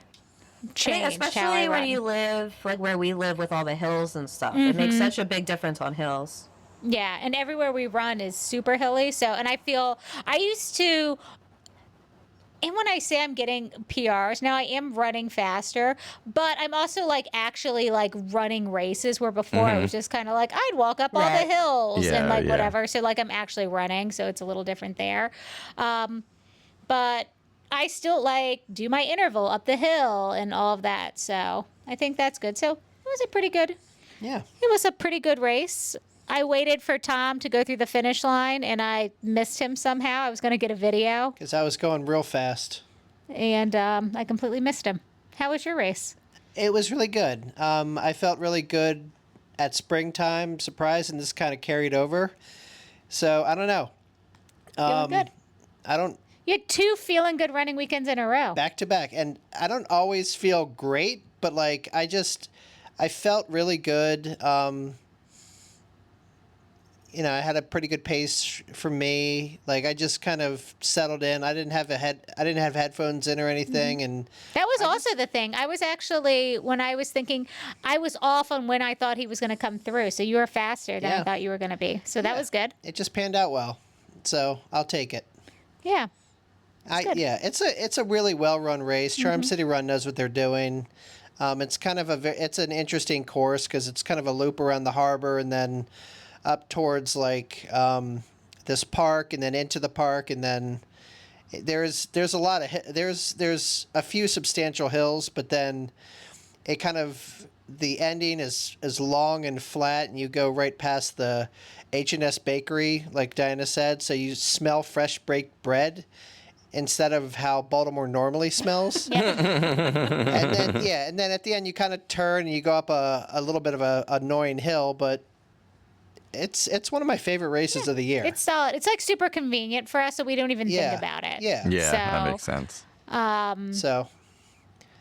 changed especially how I when run. you live like where we live with all the hills and stuff. It makes such a big difference on hills. Yeah, and everywhere we run is super hilly. So, and I used to, and when I say I'm getting PRs, now I am running faster, but I'm also like actually like running races where before I was just kind of like, I'd walk up all the hills Yeah, and like yeah. whatever. So like I'm actually running. So it's a little different there. But I still like do my interval up the hill and all of that. So I think that's good. So it was a pretty good race. I waited for Tom to go through the finish line and I missed him somehow. I was going to get a video Because I was going real fast. and I completely missed him. How was your race? It was really good. I felt really good at springtime surprise, and this kind of carried over. So I don't know. Feeling good. I don't You had 2 feeling good running weekends in a row. back to back, and I don't always feel great, but like I felt really good. I had a pretty good pace for me. Like I just kind of settled in. I didn't have headphones in or anything, and That was also the thing. I was actually, when I was thinking, I was off on when I thought he was going to come through. So you were faster than I Yeah. thought you were going to be. So that was good. it just panned out well. So I'll take it. Yeah. It's a really well run race. Charm City Run knows what they're doing. It's kind of it's an interesting course because it's kind of a loop around the harbor and then up towards like this park and then into the park and then there's a lot of there's a few substantial hills, but then it kind of the ending is long and flat and you go right past the H&S bakery like Diana said, so you smell fresh baked bread instead of how Baltimore normally smells. And then at the end you kind of turn and you go up a little bit of a annoying hill, but it's one of my favorite races of the year. It's solid. It's like super convenient for us, so we don't even think about it. Yeah. Yeah, that So, makes sense. So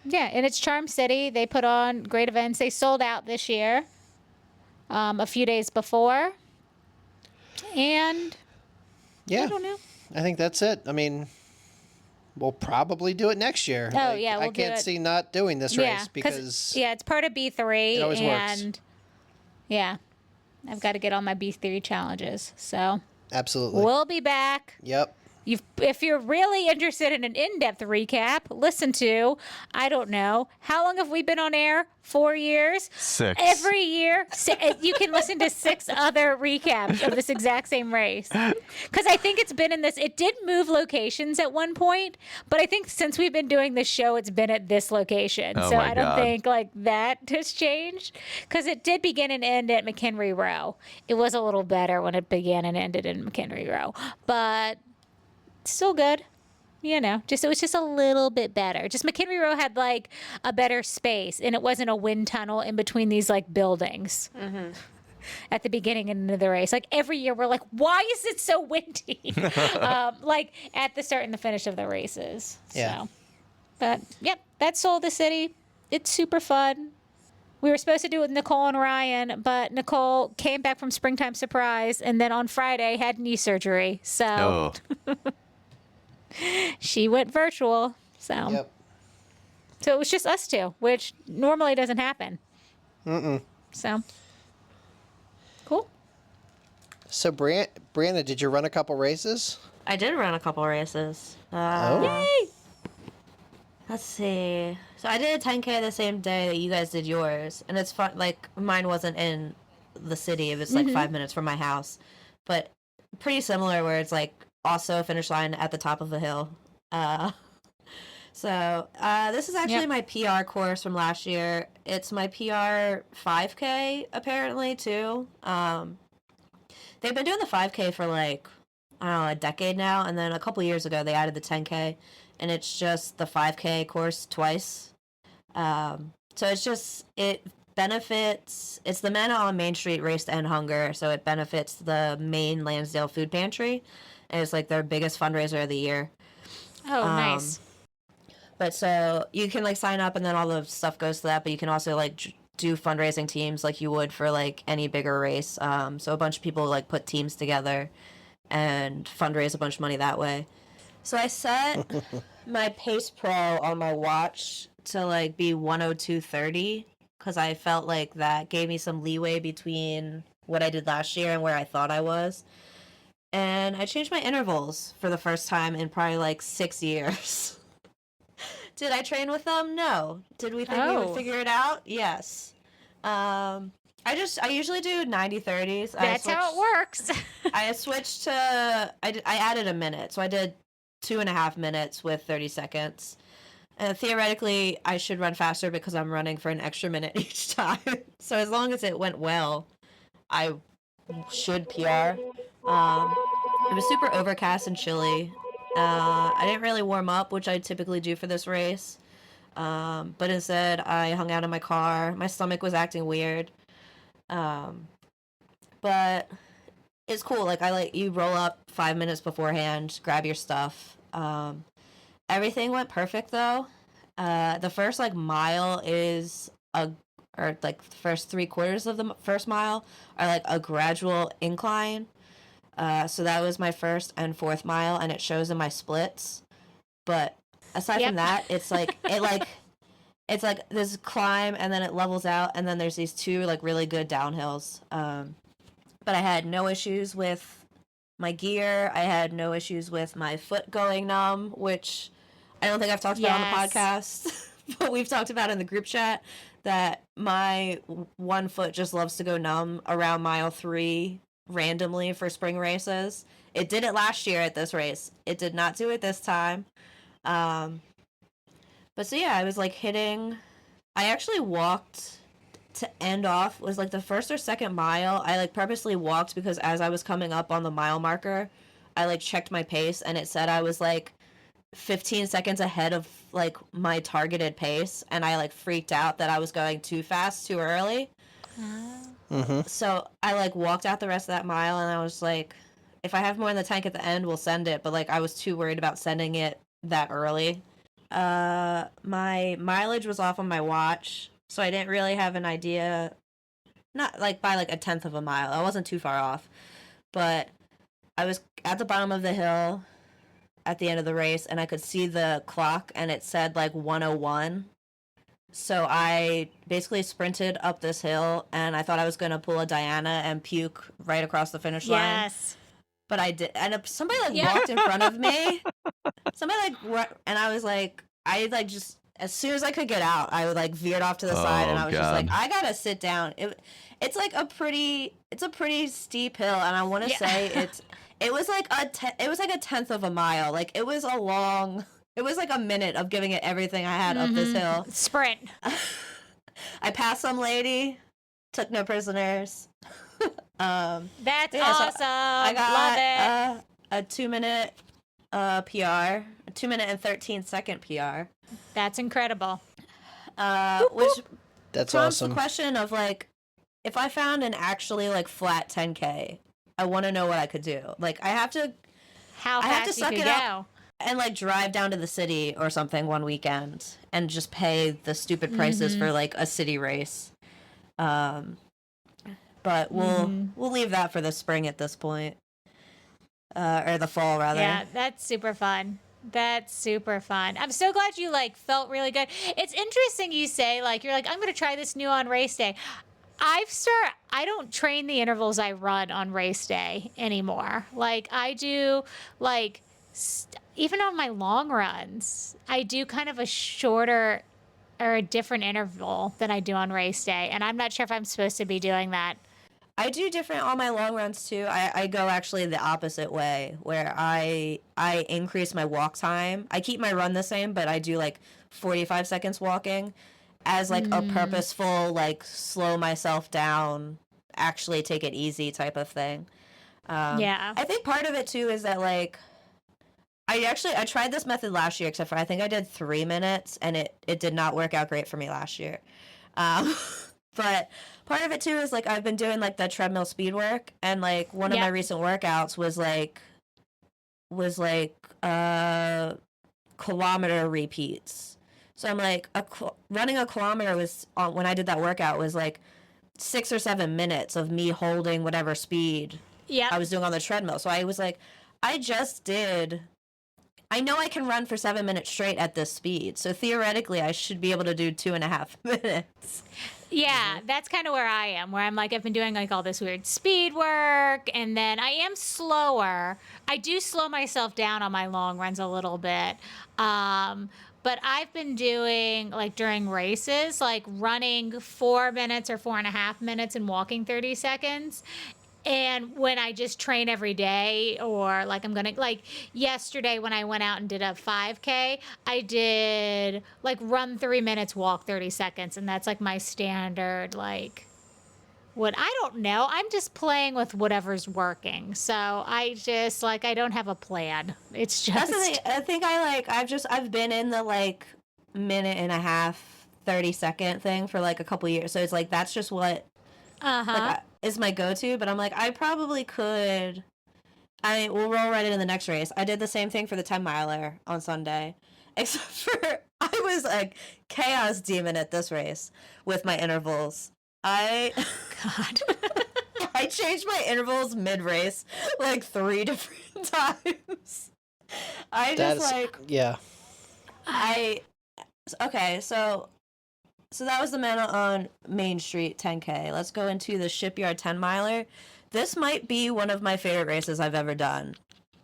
Yeah, and it's Charm City. They put on great events. They sold out this year, a few days before. And yeah, I don't know. I think that's it. I mean, we'll probably do it next year. Oh, yeah, we'll I do can't it. see not doing this Yeah, race because it's part of B3. it always works. And yeah, I've got to get on my B3 challenges. So absolutely. we'll be back. Yep. If you're really interested in an in-depth recap, listen to, I don't know, how long have we been on air? 4 years? 6. Every year, you can listen to 6 other recaps of this exact same race. Because I think it's been in this, it did move locations at one point, but I think since we've been doing this show, it's been at this location. Oh so my I don't God. think like that has changed. Because it did begin and end at McHenry Row. It was a little better when it began and ended in McHenry Row. But still good, it was just a little bit better. Just McHenry Row had like a better space and it wasn't a wind tunnel in between these like buildings at the beginning and end of the race. Like every year we're like, why is it so windy? Like at the start and the finish of the races. Yeah. So, but yep, that sold the city. It's super fun. We were supposed to do it with Nicole and Ryan, but Nicole came back from Springtime Surprise and then on Friday had knee surgery. So Oh, she went virtual. So Yep. So it was just us two, which normally doesn't happen. So cool. So Brianna, did you run a couple races? I did run a couple races. Yay! Let's see. So I did a 10K the same day that you guys did yours, and it's fun. Like mine wasn't in the city; it was like 5 minutes from my house, but pretty similar. Where it's like also a finish line at the top of the hill. So this is actually my PR course from last year. It's my PR 5K apparently too. They've been doing the 5K for like I don't know a decade now, and then a couple years ago they added the 10K. And it's just the 5K course twice. So it benefits, it's the Men on Main Street Race to End Hunger, so it benefits the main Lansdale Food Pantry, and it's like their biggest fundraiser of the year. Oh, nice. But so you can like sign up and then all the stuff goes to that, but you can also like do fundraising teams like you would for like any bigger race. So a bunch of people like put teams together and fundraise a bunch of money that way. So I set my Pace Pro on my watch to like be 102.30 because I felt like that gave me some leeway between what I did last year and where I thought I was. And I changed my intervals for the first time in probably like 6 years. Did I train with them? No. Did we think we would figure it out? Yes. I usually do 90-30s. That's how it works. I switched to, I added a minute. So I did 2.5 minutes with 30 seconds. Theoretically, I should run faster because I'm running for an extra minute each time. So as long as it went well, I should PR. It was super overcast and chilly. I didn't really warm up, which I typically do for this race. But instead, I hung out in my car. My stomach was acting weird. But it's cool. Like you roll up 5 minutes beforehand, grab your stuff. Everything went perfect though. The first like mile or like the first 3/4 of the first mile are like a gradual incline. So that was my first and fourth mile, and it shows in my splits. But aside from that, it's like it's like this climb, and then it levels out, and then there's these two like really good downhills. But I had no issues with my gear. I had no issues with my foot going numb, which I don't think I've talked about on the podcast, but we've talked about in the group chat that my one foot just loves to go numb around mile 3 randomly for spring races. It did it last year at this race. It did not do it this time. But so yeah, I was like I actually walked to end off, was like the first or second mile. I like purposely walked because as I was coming up on the mile marker, I like checked my pace and it said I was like 15 seconds ahead of like my targeted pace, and I like freaked out that I was going too fast too early. So I like walked out the rest of that mile, and I was like, if I have more in the tank at the end, we'll send it. But like I was too worried about sending it that early. My mileage was off on my watch, so I didn't really have an idea. Not like by like 1/10 of a mile. I wasn't too far off, but I was at the bottom of the hill at the end of the race, and I could see the clock, and it said like 101. So I basically sprinted up this hill, and I thought I was going to pull a Diana and puke right across the finish line. Yes. But I did. And somebody like walked in front of me. Somebody and I was like, just, as soon as I could get out, I would like veered off to the side, and I was just like, I got to sit down. It's like a pretty steep hill. And I want to say it was like a 1/10 of a mile. Like it was like a minute of giving it everything I had up this hill. Sprint. I passed some lady, took no prisoners. That's awesome. So I got Love it. A 2-minute PR, a 2-minute and 13-second PR. That's incredible. Which That's prompts awesome. the question of like, if I found an actually like flat 10K, I want to know what I could do. Like I have to suck it up and like drive down to the city or something one weekend and just pay the stupid prices for like a city race. But we'll leave that for the spring at this point, or the fall rather. Yeah, that's super fun. That's super fun. I'm so glad you like felt really good. It's interesting you say like you're like I'm going to try this new on race day. I don't train the intervals I run on race day anymore. Like I do like even on my long runs, I do kind of a shorter or a different interval than I do on race day, and I'm not sure if I'm supposed to be doing that. I do different on my long runs too. I go actually the opposite way, where I increase my walk time. I keep my run the same, but I do like 45 seconds walking as like a purposeful, like slow myself down, actually take it easy type of thing. I think part of it too is that like I tried this method last year, except for I think I did 3 minutes, and it did not work out great for me last year. But part of it too is like I've been doing like the treadmill speed work, and like one of my recent workouts was kilometer repeats. So I'm like running a kilometer was when I did that workout was like 6 or 7 minutes of me holding whatever speed I was doing on the treadmill. So I was like, I know I can run for 7 minutes straight at this speed. So theoretically, I should be able to do 2.5 minutes. Yeah, that's kind of where I am, where I'm like, I've been doing like all this weird speed work, and then I am slower. I do slow myself down on my long runs a little bit. But I've been doing like during races, like running 4 minutes or 4.5 minutes and walking 30 seconds. And when I just train every day, or like I'm gonna, like yesterday when I went out and did a 5K, I did like run 3 minutes, walk 30 seconds. And that's like my standard, like I don't know. I'm just playing with whatever's working. So I just like, I don't have a plan. It's just. That's the thing. I think I've been in the like minute and a half, 30-second thing for like a couple years. So it's like, that's just what. Like, is my go-to, but I'm like, I probably could. We'll roll right into the next race. I did the same thing for the 10-miler on Sunday, except for I was a chaos demon at this race with my intervals. God. I changed my intervals mid-race like 3 different times. Okay, so that was the man on Main Street 10K. Let's go into the Shipyard 10-miler. This might be one of my favorite races I've ever done,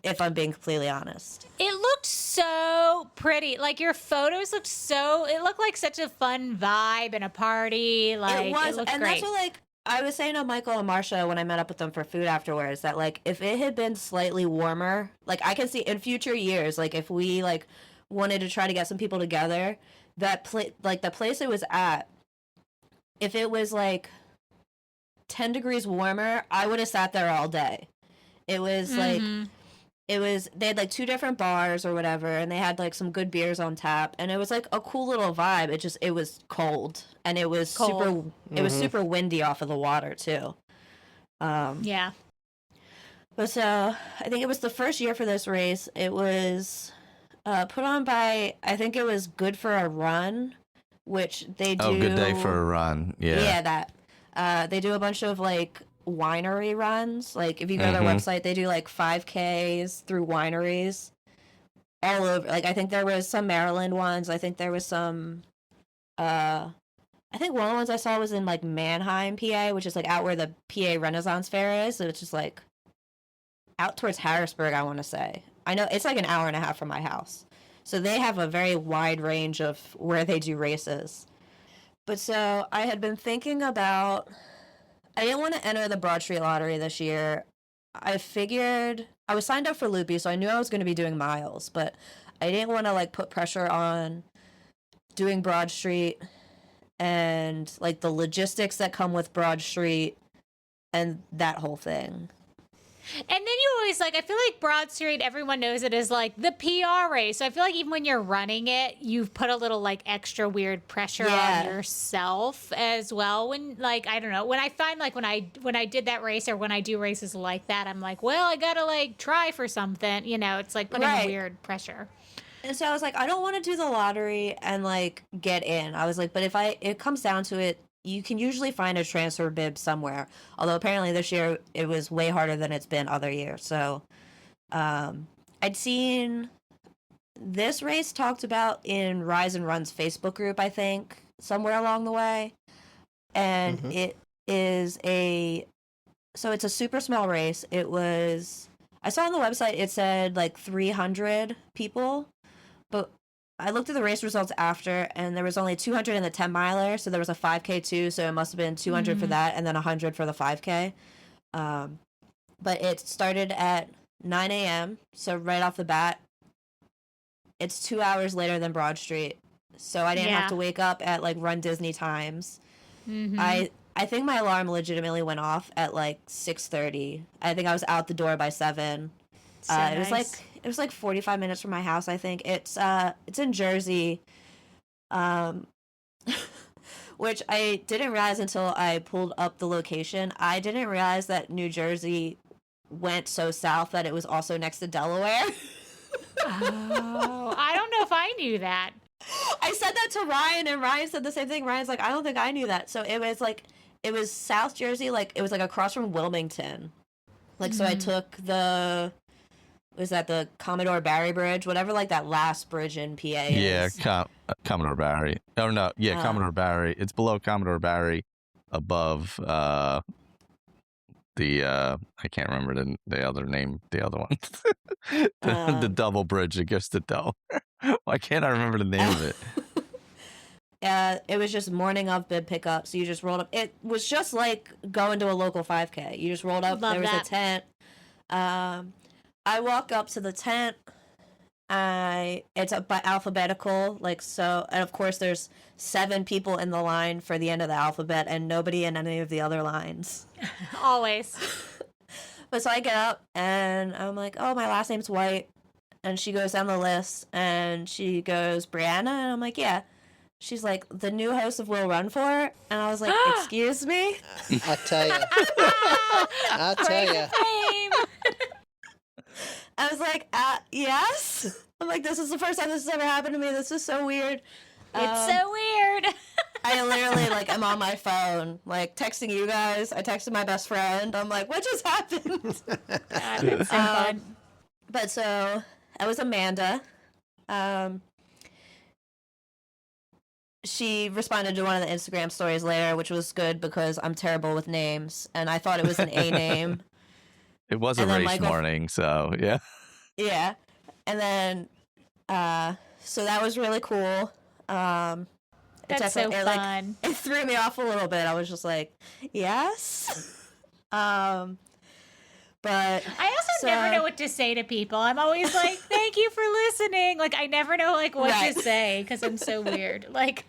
if I'm being completely honest. It looked so pretty. Like your photos looked it looked like such a fun vibe and a party. Like it looked and great. That's what like I was saying to Michael and Marsha when I met up with them for food afterwards, that like if it had been slightly warmer, like I can see in future years, like if we like wanted to try to get some people together, the place it was at, if it was like 10 degrees warmer, I would have sat there all day. It was like they had like 2 different bars or whatever, and they had like some good beers on tap, and it was like a cool little vibe. It was cold, and it was super windy off of the water too. Yeah. But so I think it was the first year for this race. It was put on by, I think it was Good for a Run, which they do. Oh, Good Day for a Run. Yeah. Yeah, that. They do a bunch of like winery runs. Like if you go to their website, they do like 5Ks through wineries all over. Like I think there was some Maryland ones. I think there was some. I think one of the ones I saw was in like Manheim, PA, which is like out where the PA Renaissance Fair is. So it's just like out towards Harrisburg, I want to say. I know it's like an hour and a half from my house. So they have a very wide range of where they do races. But so I had been thinking about, I didn't want to enter the Broad Street Lottery this year. I figured, I was signed up for Loopy, so I knew I was going to be doing miles, but I didn't want to like put pressure on doing Broad Street and like the logistics that come with Broad Street and that whole thing. And then you always like, I feel like Broad Street, everyone knows it as like the PR race. So I feel like even when you're running it, you've put a little like extra weird pressure on yourself as well. When like, I don't know, when I find like when I did that race or when I do races like that, I'm like, well, I gotta like try for something, you know, it's like putting a weird pressure. And so I was like, I don't want to do the lottery and like get in. I was like, but if it comes down to it, you can usually find a transfer bib somewhere. Although apparently this year it was way harder than it's been other years. So I'd seen this race talked about in Rise and Run's Facebook group, I think, somewhere along the way. And it is so it's a super small race. It was, I saw on the website it said like 300 people, but I looked at the race results after, and there was only 200 in the 10-miler, so there was a 5K too, so it must have been 200 for that, and then 100 for the 5K. But it started at 9 a.m., so right off the bat, it's 2 hours later than Broad Street, so I didn't have to wake up at, like, runDisney times. I think my alarm legitimately went off at, like, 6:30. I think I was out the door by 7. So nice. it was like 45 minutes from my house, I think. It's in Jersey, which I didn't realize until I pulled up the location. I didn't realize that New Jersey went so south that it was also next to Delaware. Oh, I don't know if I knew that. I said that to Ryan, and Ryan said the same thing. Ryan's like, I don't think I knew that. So it was South Jersey, like it was like across from Wilmington. Like, so I took the Commodore Barry Bridge, whatever, like that last bridge in PA is. Yeah, Commodore Barry. Oh, no, yeah, Commodore Barry. It's below Commodore Barry, above I can't remember the other name, the other one. the double bridge that goes to Delaware. Why can't I remember the name of it? It was just morning of bid pickup, so you just rolled up. It was just like going to a local 5K. You just rolled up. There was a tent. I walk up to the tent. It's up by alphabetical, like so, and of course there's 7 people in the line for the end of the alphabet, and nobody in any of the other lines. Always. But so I get up and I'm like, oh, my last name's White, and she goes down the list and she goes, Bryana, and I'm like, yeah. She's like, the new host of Will Run For, and I was like, excuse me? I'll tell you. I'll tell you. I was like, yes. I'm like, this is the first time this has ever happened to me. This is so weird. It's so weird. I literally, like, I'm on my phone, like, texting you guys. I texted my best friend. I'm like, what just happened? God, that's so fun. But so, that was Amanda. She responded to one of the Instagram stories later, which was good because I'm terrible with names, and I thought it was an A name. It was a race morning, so yeah. Yeah. And then, so that was really cool. That's so fun. Like, it threw me off a little bit. I was just like, yes. But I also never know what to say to people. I'm always like, thank you for listening. Like, I never know, like, what to say because I'm so weird. Like,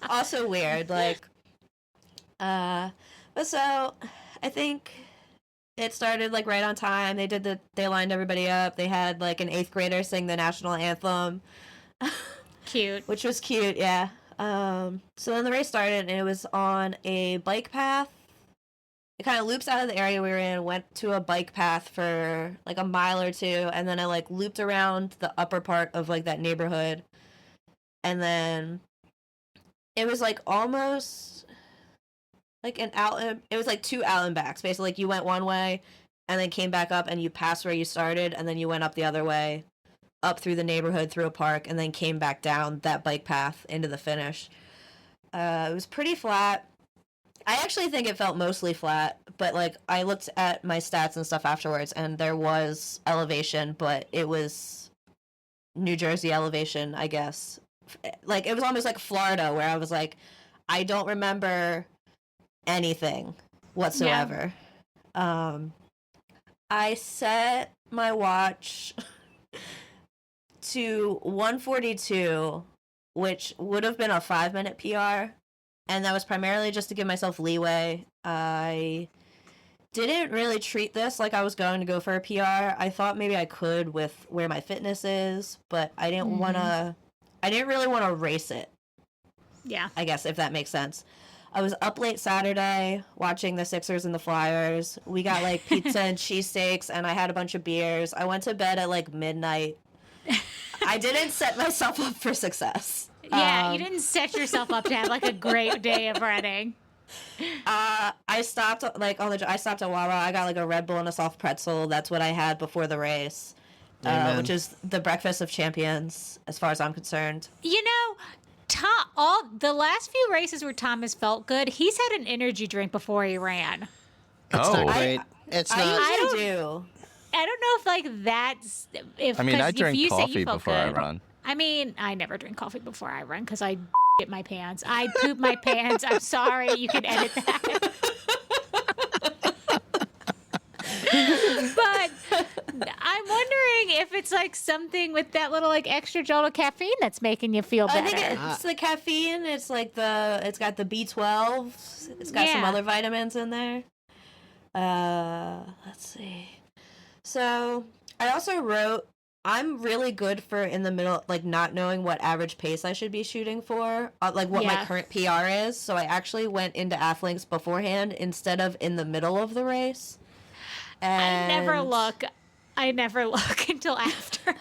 also weird. Like, but so I think it started, like, right on time. They lined everybody up. They had, like, an 8th grader sing the national anthem. Cute. Which was cute, yeah. So then the race started, and it was on a bike path. It kind of loops out of the area we were in, went to a bike path for, like, a mile or two, and then I, like, looped around the upper part of, like, that neighborhood. And then it was, like, almost, like, it was, like, 2 out and backs. Basically, like, you went one way, and then came back up, and you passed where you started, and then you went up the other way, up through the neighborhood, through a park, and then came back down that bike path into the finish. It was pretty flat. I actually think it felt mostly flat, but, like, I looked at my stats and stuff afterwards, and there was elevation, but it was New Jersey elevation, I guess. Like, it was almost like Florida, where I was like, I don't remember anything whatsoever. Yeah. I set my watch to 1:42, which would have been a 5-minute PR. And that was primarily just to give myself leeway. I didn't really treat this like I was going to go for a PR. I thought maybe I could with where my fitness is, but I didn't really want to race it. Yeah. I guess, if that makes sense. I was up late Saturday watching the Sixers and the Flyers. We got, like, pizza and cheesesteaks, and I had a bunch of beers. I went to bed at, like, midnight. I didn't set myself up for success. Yeah, you didn't set yourself up to have, like, a great day of running. I stopped, like, I stopped at Wawa. I got, like, a Red Bull and a soft pretzel. That's what I had before the race, which is the breakfast of champions, as far as I'm concerned. You know, the last few races where Tom has felt good, he's had an energy drink before he ran. It's not great. It's not. I usually do. I don't know if, like, that's... I drink coffee before I run. I mean, I never drink coffee before I run because I get my pants. I poop my pants. I'm sorry. You can edit that. But I'm wondering if it's, like, something with that little, like, extra jolt of caffeine that's making you feel better. I think it's the caffeine. It's like it's got the B12. It's got some other vitamins in there. Let's see. So I also wrote, I'm really good for in the middle, like not knowing what average pace I should be shooting for, like what my current PR is. So I actually went into Athlinks beforehand instead of in the middle of the race. And I never look until after.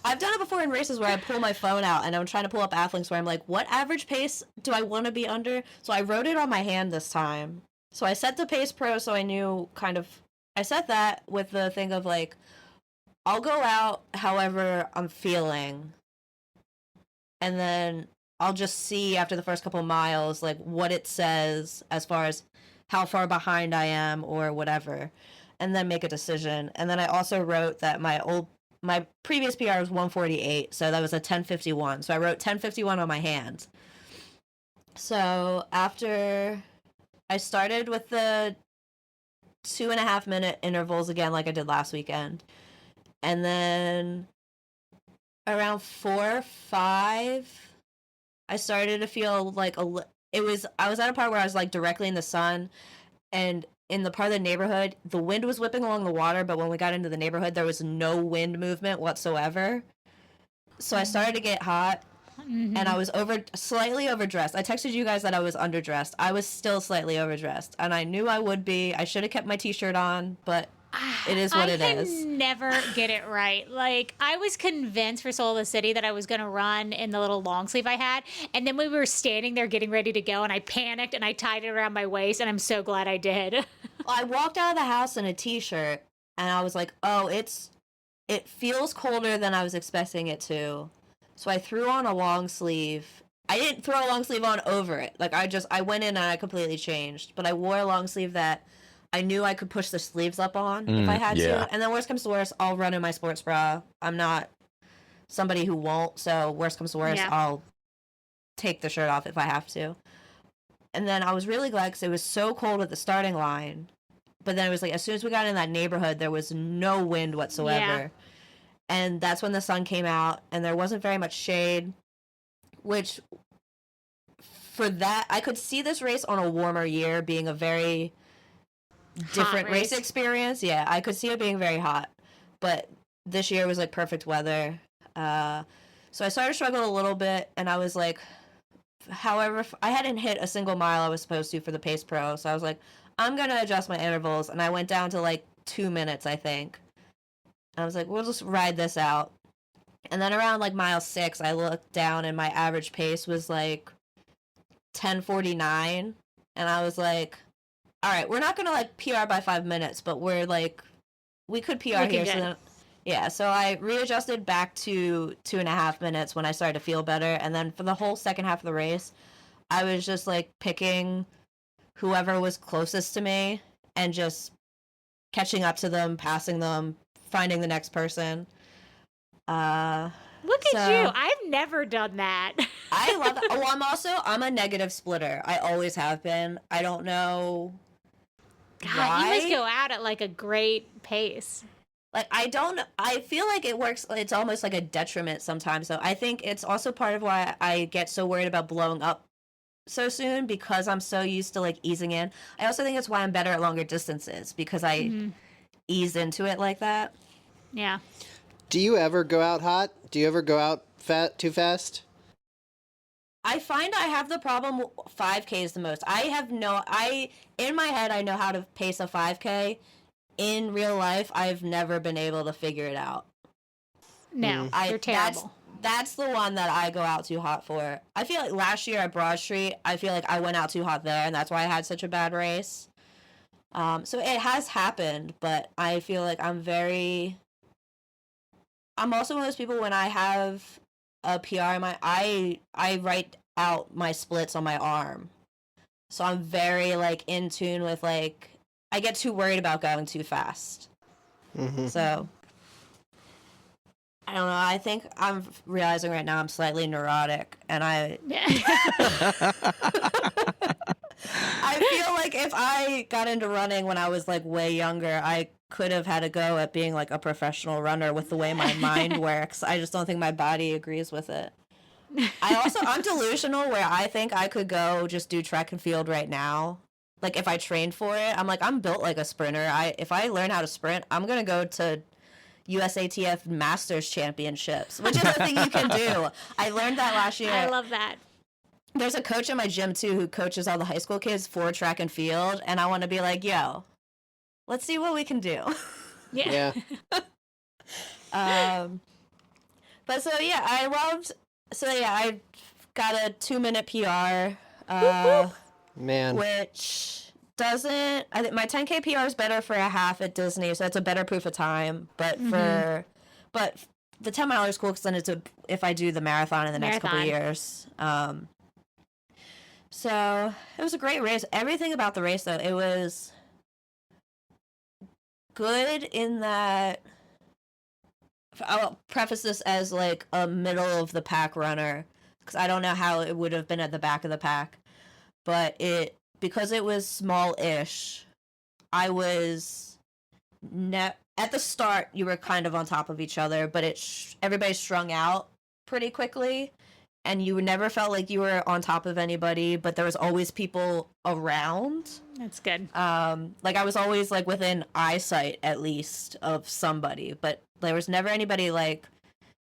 I've done it before in races where I pull my phone out and I'm trying to pull up Athlinks where I'm like, what average pace do I want to be under? So I wrote it on my hand this time. So I set the Pace Pro so I knew I set that with the thing of like, I'll go out however I'm feeling. And then I'll just see after the first couple miles, like what it says as far as how far behind I am or whatever. And then make a decision. And then I also wrote that my previous PR was 148, so that was a 10:51. So I wrote 10:51 on my hand. So after I started with the 2.5 minute intervals again, like I did last weekend. And then around 4 or 5, I started to feel like I was at a part where I was like directly in the sun, and in the part of the neighborhood, the wind was whipping along the water, but when we got into the neighborhood, there was no wind movement whatsoever. So I started to get hot, and I was slightly overdressed. I texted you guys that I was underdressed. I was still slightly overdressed, and I knew I would be. I should have kept my t-shirt on, but it is what it is. I can never get it right. Like, I was convinced for Soul of the City that I was going to run in the little long sleeve I had. And then when we were standing there getting ready to go, and I panicked and I tied it around my waist, and I'm so glad I did. Well, I walked out of the house in a t-shirt, and I was like, oh, it feels colder than I was expecting it to. So I threw on a long sleeve. I didn't throw a long sleeve on over it. Like, I went in and I completely changed. But I wore a long sleeve that I knew I could push the sleeves up on if I had to. And then worst comes to worst, I'll run in my sports bra. I'm not somebody who won't, so worst comes to worst, I'll take the shirt off if I have to. And then I was really glad because it was so cold at the starting line. But then it was like, as soon as we got in that neighborhood, there was no wind whatsoever. Yeah. And that's when the sun came out, and there wasn't very much shade, which for that, I could see this race on a warmer year being a very different race experience. Yeah, I could see it being very hot, but this year was like perfect weather. So I started to struggle a little bit, and I was like, however, I hadn't hit a single mile I was supposed to for the Pace Pro, so I was like, I'm going to adjust my intervals, and I went down to like 2 minutes, I think. And I was like, we'll just ride this out. And then around like mile 6, I looked down, and my average pace was like 10:49, and I was like, all right, we're not going to like PR by 5 minutes, but we're like, we could PR here. So then, yeah, so I readjusted back to 2.5 minutes when I started to feel better. And then for the whole second half of the race, I was just like picking whoever was closest to me and just catching up to them, passing them, finding the next person. Look at you. I've never done that. I love that. Oh, I'm a negative splitter. I always have been. I don't know God, you must go out at like a great pace. Like, I feel like it works, it's almost like a detriment sometimes. So I think it's also part of why I get so worried about blowing up so soon, because I'm so used to like easing in. I also think it's why I'm better at longer distances, because I ease into it like that. Yeah. Do you ever go out hot? Do you ever go out too fast? I find I have the problem 5Ks the most. In my head, I know how to pace a 5K. In real life, I've never been able to figure it out. No, you're terrible. That's the one that I go out too hot for. I feel like last year at Broad Street, I feel like I went out too hot there, and that's why I had such a bad race. So it has happened, but I feel like I'm also one of those people, when I have a PR I write out my splits on my arm. So I'm very like in tune with like, I get too worried about going too fast. So I don't know. I think I'm realizing right now I'm slightly neurotic, and I feel like if I got into running when I was like way younger, I could have had a go at being like a professional runner with the way my mind works. I just don't think my body agrees with it. I'm delusional, where I think I could go just do track and field right now. Like, if I trained for it, I'm like, I'm built like a sprinter. If I learn how to sprint, I'm going to go to USATF Masters Championships, which is a thing you can do. I learned that last year. I love that. There's a coach in my gym, too, who coaches all the high school kids for track and field, and I want to be like, yo, let's see what we can do. Yeah. But so, yeah, I got a 2-minute PR, Man. which doesn't, I think my 10K PR is better for a half at Disney, so that's a better proof of time, but but the 10 mile is cool because then it's if I do the marathon in the next couple of years. So it was a great race. Everything about the race, though, it was good in that. I'll preface this as like a middle of the pack runner because I don't know how it would have been at the back of the pack, but because it was small-ish, I was at the start you were kind of on top of each other, but everybody strung out pretty quickly. And you never felt like you were on top of anybody, but there was always people around. That's good. Like I was always like within eyesight at least of somebody, but there was never anybody like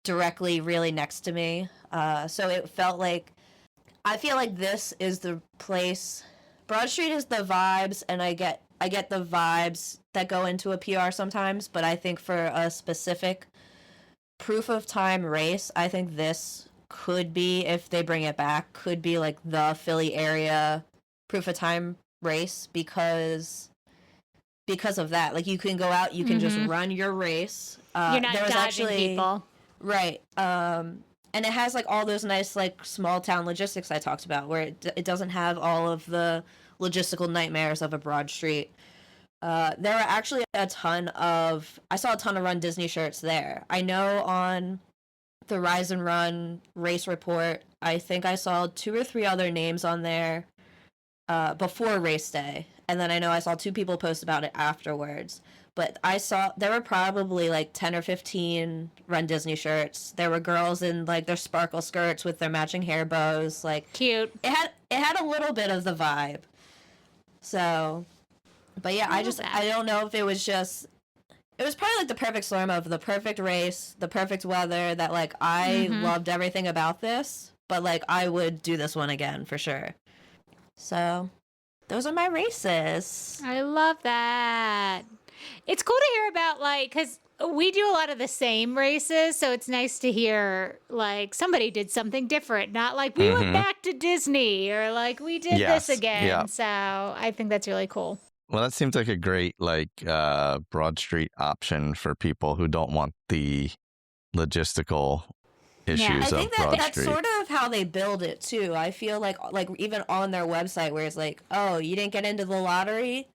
directly really next to me. So it felt like, I feel like this is the place. Broad Street is the vibes, and I get the vibes that go into a PR sometimes, but I think for a specific proof of time race, I think this could be, if they bring it back, could be like the Philly area proof of time race because of that. Like you can go out, you can just run your race. You're not dodging people. Right. And it has like all those nice like small town logistics I talked about, where it doesn't have all of the logistical nightmares of a Broad Street. There were actually I saw a ton of Run Disney shirts there. I know on the Rise and Run race report, I think I saw 2 or 3 other names on there before race day, and then I know I saw 2 people post about it afterwards. But I saw there were probably like 10 or 15 Run Disney shirts. There were girls in like their sparkle skirts with their matching hair bows, like cute. It had a little bit of the vibe. So, but yeah, I don't know if it was just. It was probably like the perfect storm of the perfect race, the perfect weather, that like I loved everything about this, but like I would do this one again for sure. So those are my races. I love that. It's cool to hear about like, because we do a lot of the same races, so it's nice to hear like somebody did something different, not like we went back to Disney or like we did this again. Yeah. So I think that's really cool. Well, that seems like a great Broad Street option for people who don't want the logistical issues of Broad Street. I think that's sort of how they build it too. I feel like even on their website where it's like, oh, you didn't get into the lottery?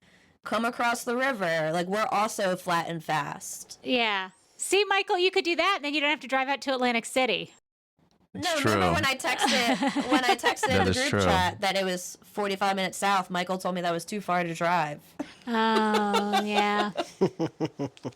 Come across the river. Like, we're also flat and fast. Yeah. See, Michael, you could do that, and then you don't have to drive out to Atlantic City. Remember when I texted the group chat that it was 45 minutes south, Michael told me that was too far to drive. Oh, yeah.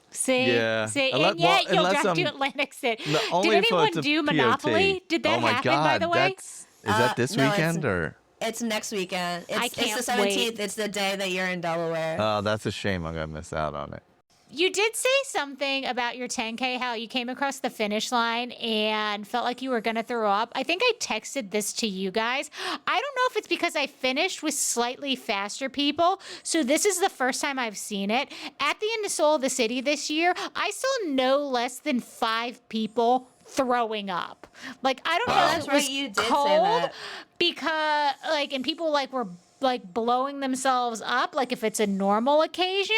See? Yeah. See? And yet you'll drive to Atlantic City. Did anyone do Monopoly? Did that happen, by the way? Is that this weekend or? It's next weekend. It's the 17th. Wait. It's the day that you're in Delaware. Oh, that's a shame. I'm going to miss out on it. You did say something about your 10K, how you came across the finish line and felt like you were going to throw up. I think I texted this to you guys. I don't know if it's because I finished with slightly faster people. So this is the first time I've seen it. At the end of Soul of the City this year, I saw no less than 5 people throwing up. Like, I don't know if it was you did cold say that. because, like, and people, like, were like blowing themselves up like if it's a normal occasion.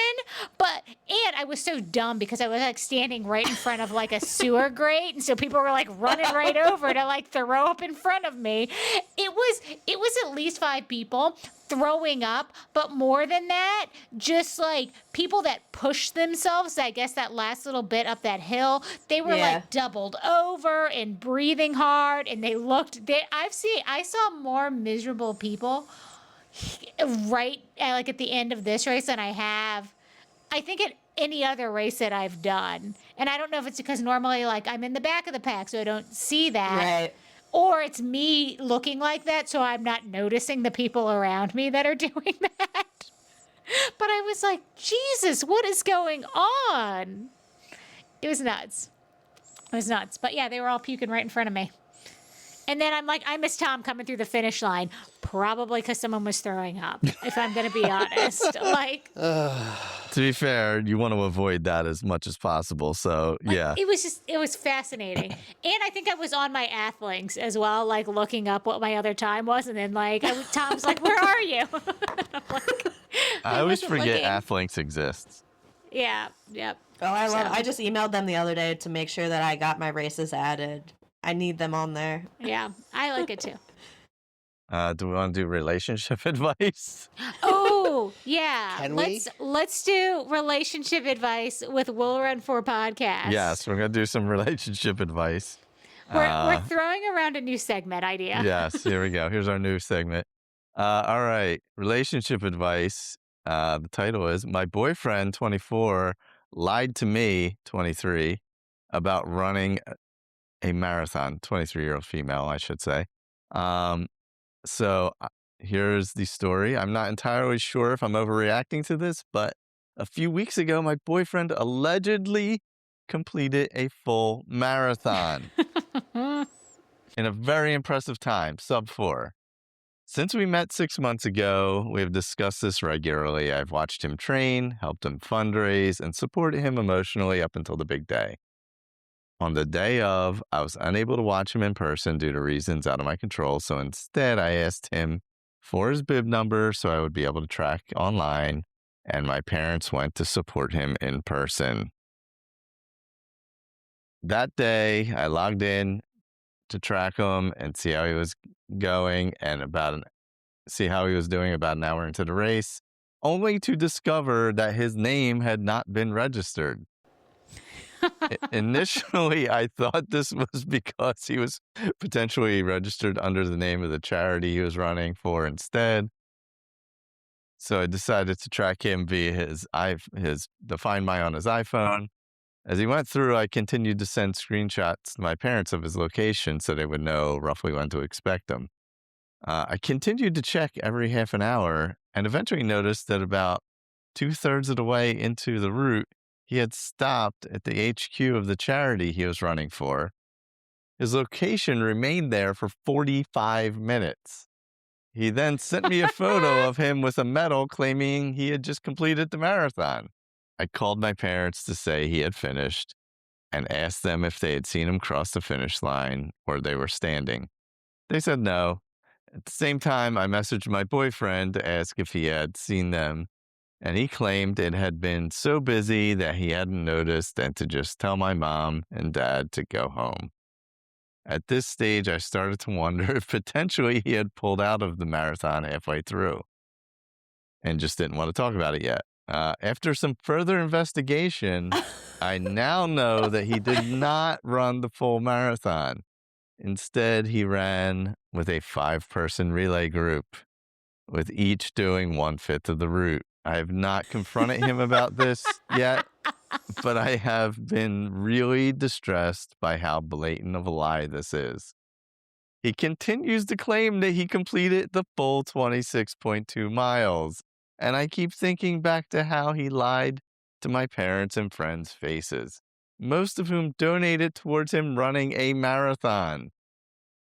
And I was so dumb because I was like standing right in front of like a sewer grate, and so people were like running right over to like throw up in front of me. It was at least 5 people throwing up, but more than that, just like people that pushed themselves, I guess that last little bit up that hill, they were like doubled over and breathing hard, and I saw more miserable people right like at the end of this race than I have, I think, at any other race that I've done. And I don't know if it's because normally like I'm in the back of the pack, so I don't see that. Right. Or it's me looking like that, so I'm not noticing the people around me that are doing that. But I was like, Jesus, what is going on? It was nuts. It was nuts. But yeah, they were all puking right in front of me. And then I'm like, I miss Tom coming through the finish line, probably because someone was throwing up, if I'm going to be honest. Like, to be fair, you want to avoid that as much as possible. So, yeah. It was fascinating. And I think I was on my Athlinks as well, like looking up what my other time was. And then like, Tom's like, where are you? I'm like, I always forget looking. Athlinks exists. Yeah, yep. Oh, I just emailed them the other day to make sure that I got my races added. I need them on there. Yeah, I like it too. Do we want to do relationship advice? Oh, yeah. Can we? Let's do relationship advice with Will Run 4 podcast. Yes, we're going to do some relationship advice. We're throwing around a new segment idea. Yes, here we go. Here's our new segment. All right, relationship advice. The title is My Boyfriend, 24, lied to me, 23, about running a marathon, 23-year-old female, I should say. So here's the story. I'm not entirely sure if I'm overreacting to this, but a few weeks ago, my boyfriend allegedly completed a full marathon in a very impressive time, sub 4. Since we met 6 months ago, we have discussed this regularly. I've watched him train, helped him fundraise, and supported him emotionally up until the big day. On the day of, I was unable to watch him in person due to reasons out of my control, so instead I asked him for his bib number so I would be able to track online, and my parents went to support him in person. That day, I logged in to track him and see how he was going and see how he was doing about an hour into the race, only to discover that his name had not been registered. Initially, I thought this was because he was potentially registered under the name of the charity he was running for instead. So I decided to track him via the Find My on his iPhone. As he went through, I continued to send screenshots to my parents of his location so they would know roughly when to expect him. I continued to check every half an hour and eventually noticed that about 2/3 of the way into the route, he had stopped at the HQ of the charity he was running for. His location remained there for 45 minutes. He then sent me a photo of him with a medal claiming he had just completed the marathon. I called my parents to say he had finished and asked them if they had seen him cross the finish line where they were standing. They said no. At the same time, I messaged my boyfriend to ask if he had seen them, and he claimed it had been so busy that he hadn't noticed and to just tell my mom and dad to go home. At this stage, I started to wonder if potentially he had pulled out of the marathon halfway through and just didn't want to talk about it yet. After some further investigation, I now know that he did not run the full marathon. Instead, he ran with a 5-person relay group, with each doing 1/5 of the route. I have not confronted him about this yet, but I have been really distressed by how blatant of a lie this is. He continues to claim that he completed the full 26.2 miles, and I keep thinking back to how he lied to my parents' and friends' faces, most of whom donated towards him running a marathon.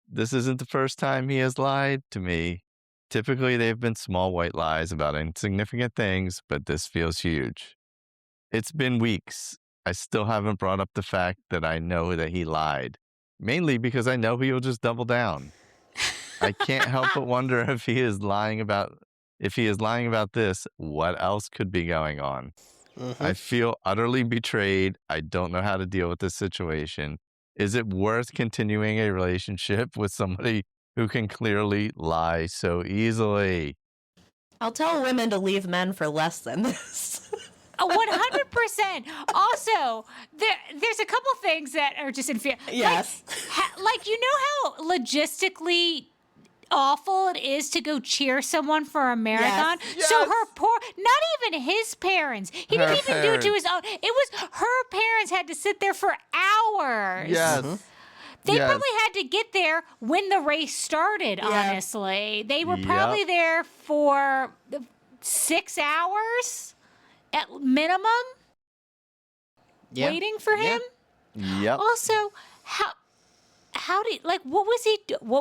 This isn't the first time he has lied to me. Typically, they've been small white lies about insignificant things, but this feels huge. It's been weeks. I still haven't brought up the fact that I know that he lied, mainly because I know he will just double down. I can't help but wonder if he is lying about this, what else could be going on? Mm-hmm. I feel utterly betrayed. I don't know how to deal with this situation. Is it worth continuing a relationship with somebody who can clearly lie so easily? I'll tell women to leave men for less than this. 100%. Also, there's a couple things that are just inferior. Yes. Like, you know how logistically awful it is to go cheer someone for a marathon? Yes. So her not even his parents. He didn't even do it to his own. It was her parents had to sit there for hours. Yes. Mm-hmm. They probably had to get there when the race started, honestly. They were probably there for 6 hours at minimum. waiting for him. Yep. Also, how did what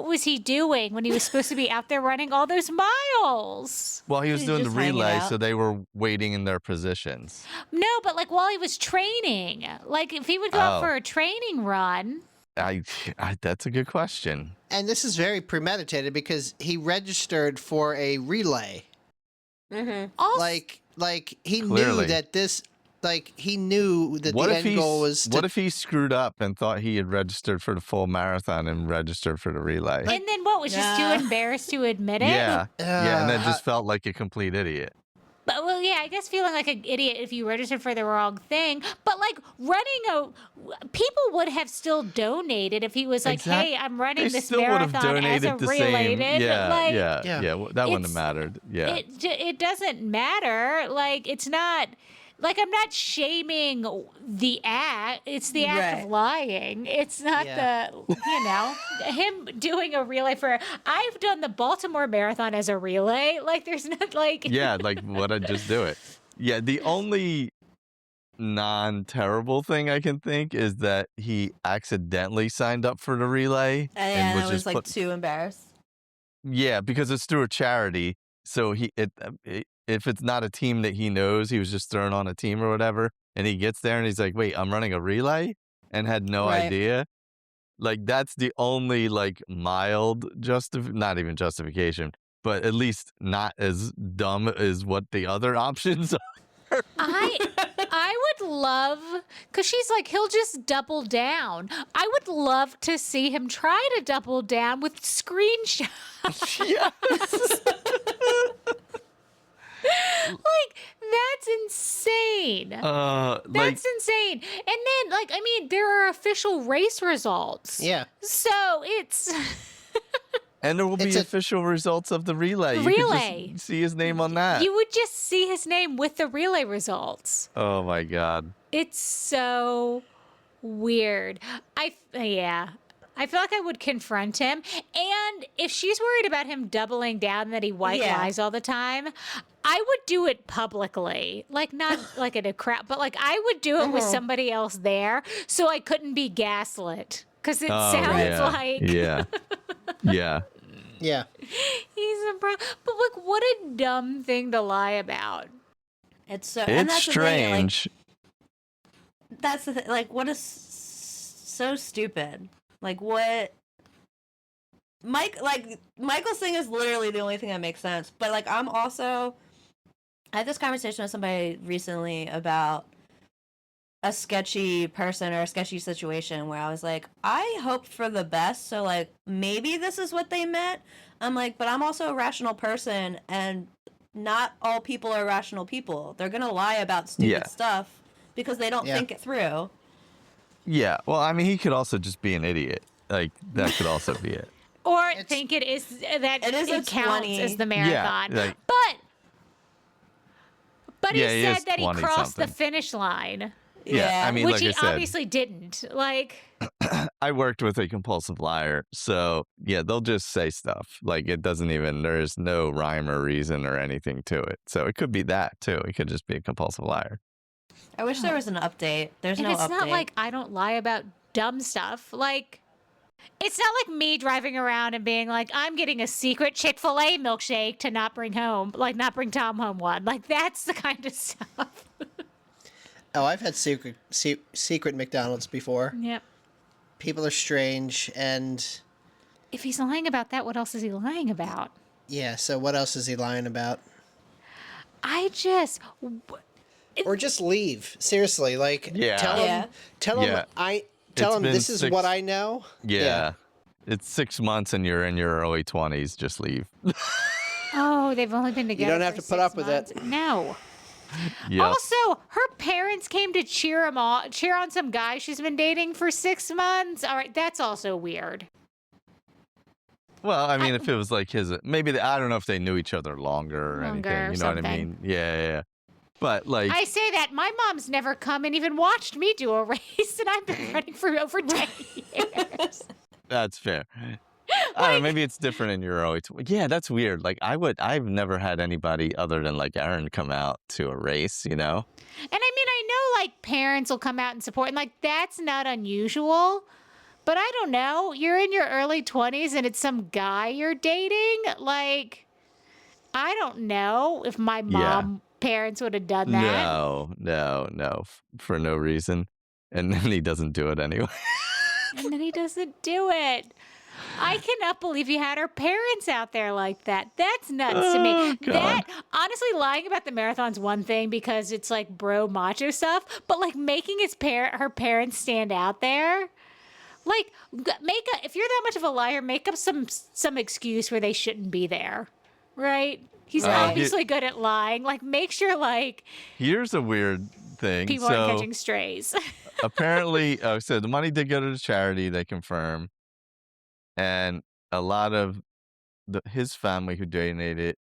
was he doing when he was supposed to be out there running all those miles? Well, he was doing the just hanging relay, out. so they were waiting in their positions. No, but while he was training, if he would go out for a training run. That's a good question. And this is very premeditated because he registered for a relay. Also, He Clearly. knew that this. He knew that What the if end goal was. What if he screwed up and thought he had registered for the full marathon and registered for the relay? And then what, was just too embarrassed to admit it? Yeah, and then just felt like a complete idiot. But, I guess feeling like an idiot if you registered for the wrong thing. But, people would have still donated if he was like, hey, I'm running They this still would have marathon as a donated the relay. same. Yeah. That wouldn't have it's- mattered. Yeah. It doesn't matter. It's not... I'm not shaming the act. It's the act of lying. It's not him doing a relay for... I've done the Baltimore Marathon as a relay. There's not Yeah, what I just do it. Yeah, the only non-terrible thing I can think is that he accidentally signed up for the relay. And was was just too embarrassed. Yeah, because it's through a charity. So if it's not a team that he knows, he was just thrown on a team or whatever, and he gets there and he's like, wait, I'm running a relay, and had no idea. That's the only mild not even justification, but at least not as dumb as what the other options are. I would love, because she's he'll just double down. I would love to see him try to double down with screenshots. Yes. That's insane. That's insane. And then, there are official race results. Yeah. So it's... And there will be official results of the relay. You could just see his name on that. You would just see his name with the relay results. Oh, my God. It's so weird. I feel like I would confront him. And if she's worried about him doubling down that he white lies all the time, I would do it publicly. Not in a crowd, but I would do it with somebody else there so I couldn't be gaslit. Because it sounds like... Yeah. Yeah. Yeah. He's a bro. But what a dumb thing to lie about. It's so... It's strange. That's the thing. What is so stupid? What... Michael's thing is literally the only thing that makes sense. But, I'm also... I had this conversation with somebody recently about a sketchy person or a sketchy situation where I was like, I hope for the best. So, maybe this is what they meant. I'm like, but I'm also a rational person, and not all people are rational people. They're going to lie about stupid stuff because they don't think it through. Yeah. Well, he could also just be an idiot. That could also be it. Or think it counts as the marathon. Yeah, but he said that he 20 crossed something. the finish line. Yeah, which like he I said, obviously didn't. I worked with a compulsive liar, so yeah, they'll just say stuff. It doesn't even, there's no rhyme or reason or anything to it. So it could be that too. It could just be a compulsive liar. I wish there was an update. There's no update. It's not I don't lie about dumb stuff. It's not like me driving around and being like, I'm getting a secret Chick-fil-A milkshake to not bring home, not bring Tom home one. That's the kind of stuff. Oh, I've had secret McDonald's before. Yep. People are strange, and... If he's lying about that, what else is he lying about? Yeah, so what else is he lying about? Or just leave. Seriously, tell him this is what I know. Yeah. It's 6 months and you're in your early 20s. Just leave. Oh, they've only been together. You don't have to put up with it. No. Yep. Also, her parents came to cheer on some guy she's been dating for 6 months. All right, that's also weird. Well, if it was maybe I don't know if they knew each other longer or anything. You know what I mean? Yeah. But I say that my mom's never come and even watched me do a race, and I've been running for over 10 years. That's fair. I don't know, maybe it's different in your early 20s. Yeah, that's weird. I've never had anybody other than Aaron come out to a race, you know? And I like parents will come out and support, and like that's not unusual. But I don't know. You're in your early 20s and it's some guy you're dating. Like, I don't know if my parents would have done that. No, for no reason. And then he doesn't do it anyway. And then he doesn't do it. I cannot believe he had her parents out there like that. That's nuts to me. God. That, honestly, lying about the marathon's one thing because it's like bro macho stuff, but like making her parents stand out there. Like, if you're that much of a liar, make up some excuse where they shouldn't be there, right? He's obviously good at lying. Like, make sure, like... Here's a weird thing. People aren't catching strays. Apparently, so the money did go to the charity, they confirm. And a lot of his family who donated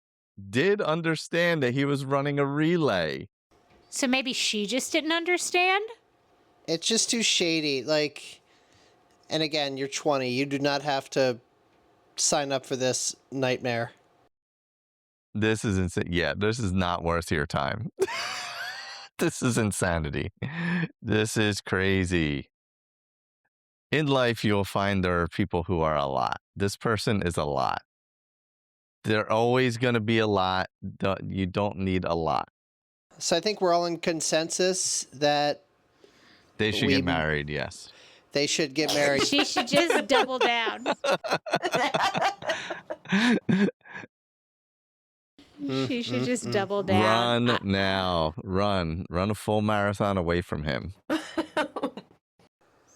did understand that he was running a relay. So maybe she just didn't understand? It's just too shady. Like... And again, you're 20. You do not have to sign up for this nightmare. This is insane. Yeah, this is not worth your time. This is insanity. This is crazy. In life, you'll find there are people who are a lot. This person is a lot. They're always going to be a lot. You don't need a lot. So I think we're all in consensus that... They should get married, yes. They should get married. She should just double down. She should just double down. Run now. Run a full marathon away from him.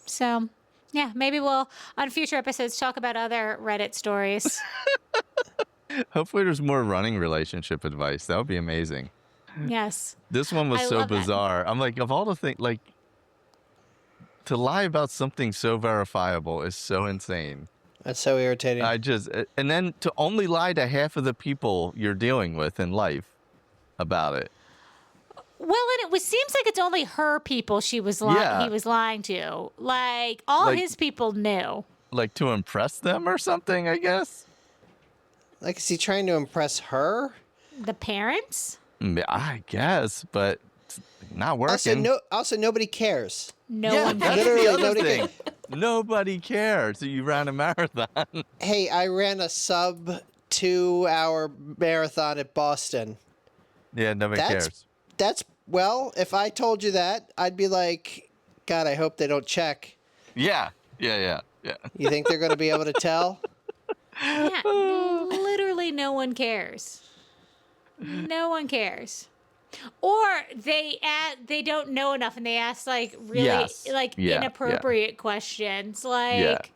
So, yeah, maybe we'll, on future episodes, talk about other Reddit stories. Hopefully there's more running relationship advice. That would be amazing. Yes. This one was so bizarre. I'm like, of all the things, like, to lie about something so verifiable is so insane. That's so irritating. And then to only lie to half of the people you're dealing with in life about it. Well, and seems like it's only her people he was lying to. Like, all his people knew. Like, to impress them or something, I guess? Like, is he trying to impress her? The parents? I guess, but it's not working. Also, nobody cares. No one cares. That's the other thing. Nobody cares. You ran a marathon. Hey, I ran a sub 2-hour marathon at Boston. Yeah, nobody cares. Well, if I told you that, I'd be like, God, I hope they don't check. Yeah. You think they're going to be able to tell? Yeah, literally no one cares. No one cares. Or they don't know enough and they ask like really inappropriate questions. Like,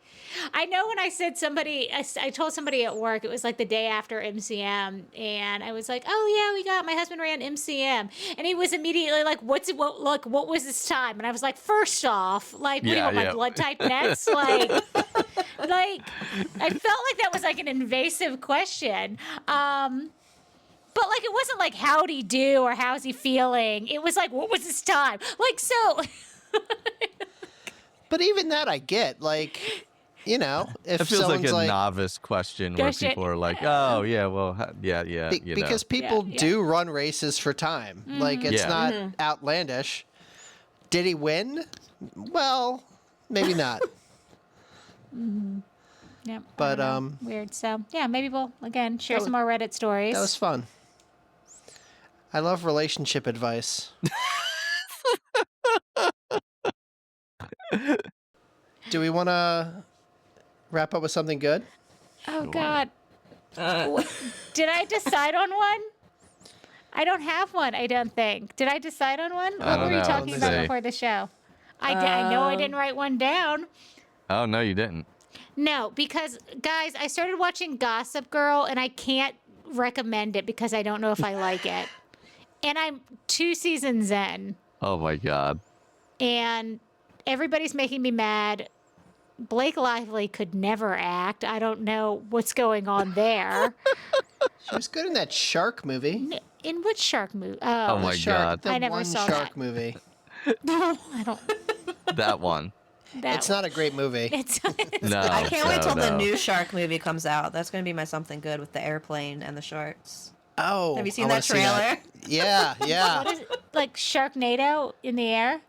I know when I said I told somebody at work, it was like the day after MCM, and I was like, oh yeah, my husband ran MCM, and he was immediately like, what was this time? And I was like, first off, like, what do you want, my blood type next? Like I felt like that was like an invasive question. But, like, it wasn't like, how'd he do or how's he feeling? It was like, what was his time? Like, so. But even that I get. Like, you know, if it feels like someone's a novice question where people are like, oh, yeah, well, yeah. Because people do run races for time. Mm-hmm. Like, it's not outlandish. Did he win? Well, maybe not. Mm-hmm. Yeah. But, weird. So, yeah, maybe we'll, again, share some more Reddit stories. That was fun. I love relationship advice. Do we want to wrap up with something good? Oh, God. Did I decide on one? I don't have one, I don't think. Did I decide on one? What were you talking about before the show? I know I didn't write one down. Oh, no, you didn't. No, because, guys, I started watching Gossip Girl, and I can't recommend it because I don't know if I like it. And I'm 2 seasons in. Oh, my God. And everybody's making me mad. Blake Lively could never act. I don't know what's going on there. She was good in that shark movie. In which shark movie? Oh my God. I never saw shark movie. No, I don't. That one. It's not a great movie. No. I can't wait till the new shark movie comes out. That's going to be my something good with the airplane and the sharks. Oh. Have you seen that trailer? Yeah. like Sharknado in the air?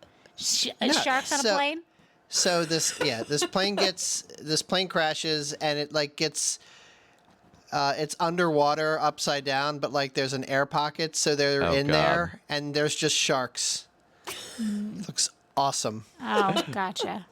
No, Sharks on a plane? So this plane crashes and it like gets it's underwater upside down, but like there's an air pocket, so they're in God. there and there's just sharks. It looks awesome. Oh, gotcha.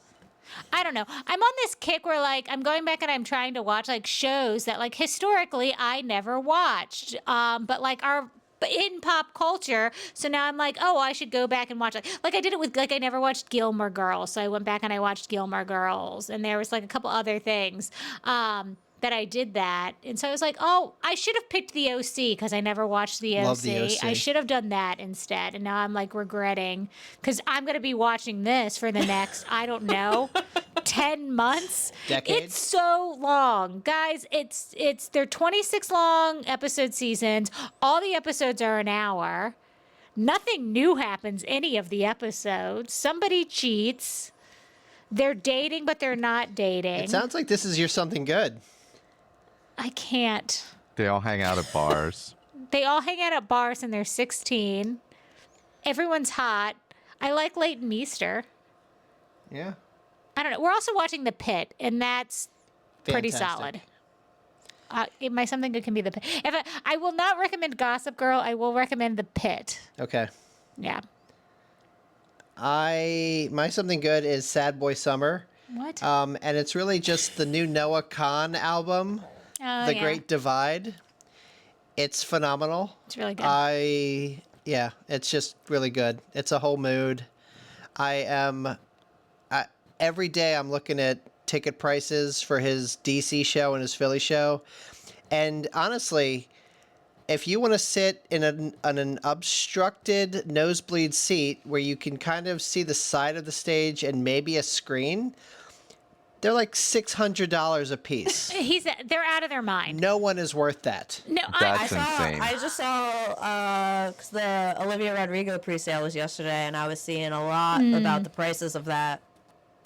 I don't know. I'm on this kick where like I'm going back and I'm trying to watch like shows that like historically I never watched, but like are in pop culture. So now I'm like, oh, I should go back and watch like I did it with like I never watched Gilmore Girls, so I went back and I watched Gilmore Girls, and there was like a couple other things. That I did that. And so I was like, oh, I should have picked the OC because I never watched the OC. Love the OC. I should have done that instead. And now I'm like regretting because I'm going to be watching this for the next, I don't know, 10 months. Decade? It's so long. Guys, they're 26 long episode seasons. All the episodes are an hour. Nothing new happens any of the episodes. Somebody cheats. They're dating, but they're not dating. It sounds like this is your something good. I can't. They all hang out at bars. They all hang out at bars and they're 16. Everyone's hot. I like Leighton Meester. Yeah. I don't know. We're also watching The Pit, and that's pretty solid. My something good can be The Pit. I will not recommend Gossip Girl. I will recommend The Pit. Okay. Yeah. My something good is Sad Boy Summer. What? And it's really just the new Noah Kahan album, The Great Divide. It's phenomenal. It's really good. It's just really good. It's a whole mood. Every day I'm looking at ticket prices for his DC show and his Philly show. And honestly, if you want to sit in an obstructed nosebleed seat where you can kind of see the side of the stage and maybe a screen, they're like $600 a piece. They're out of their mind. No one is worth that. No, That's insane. I just saw because the Olivia Rodrigo presale was yesterday, and I was seeing a lot about the prices of that.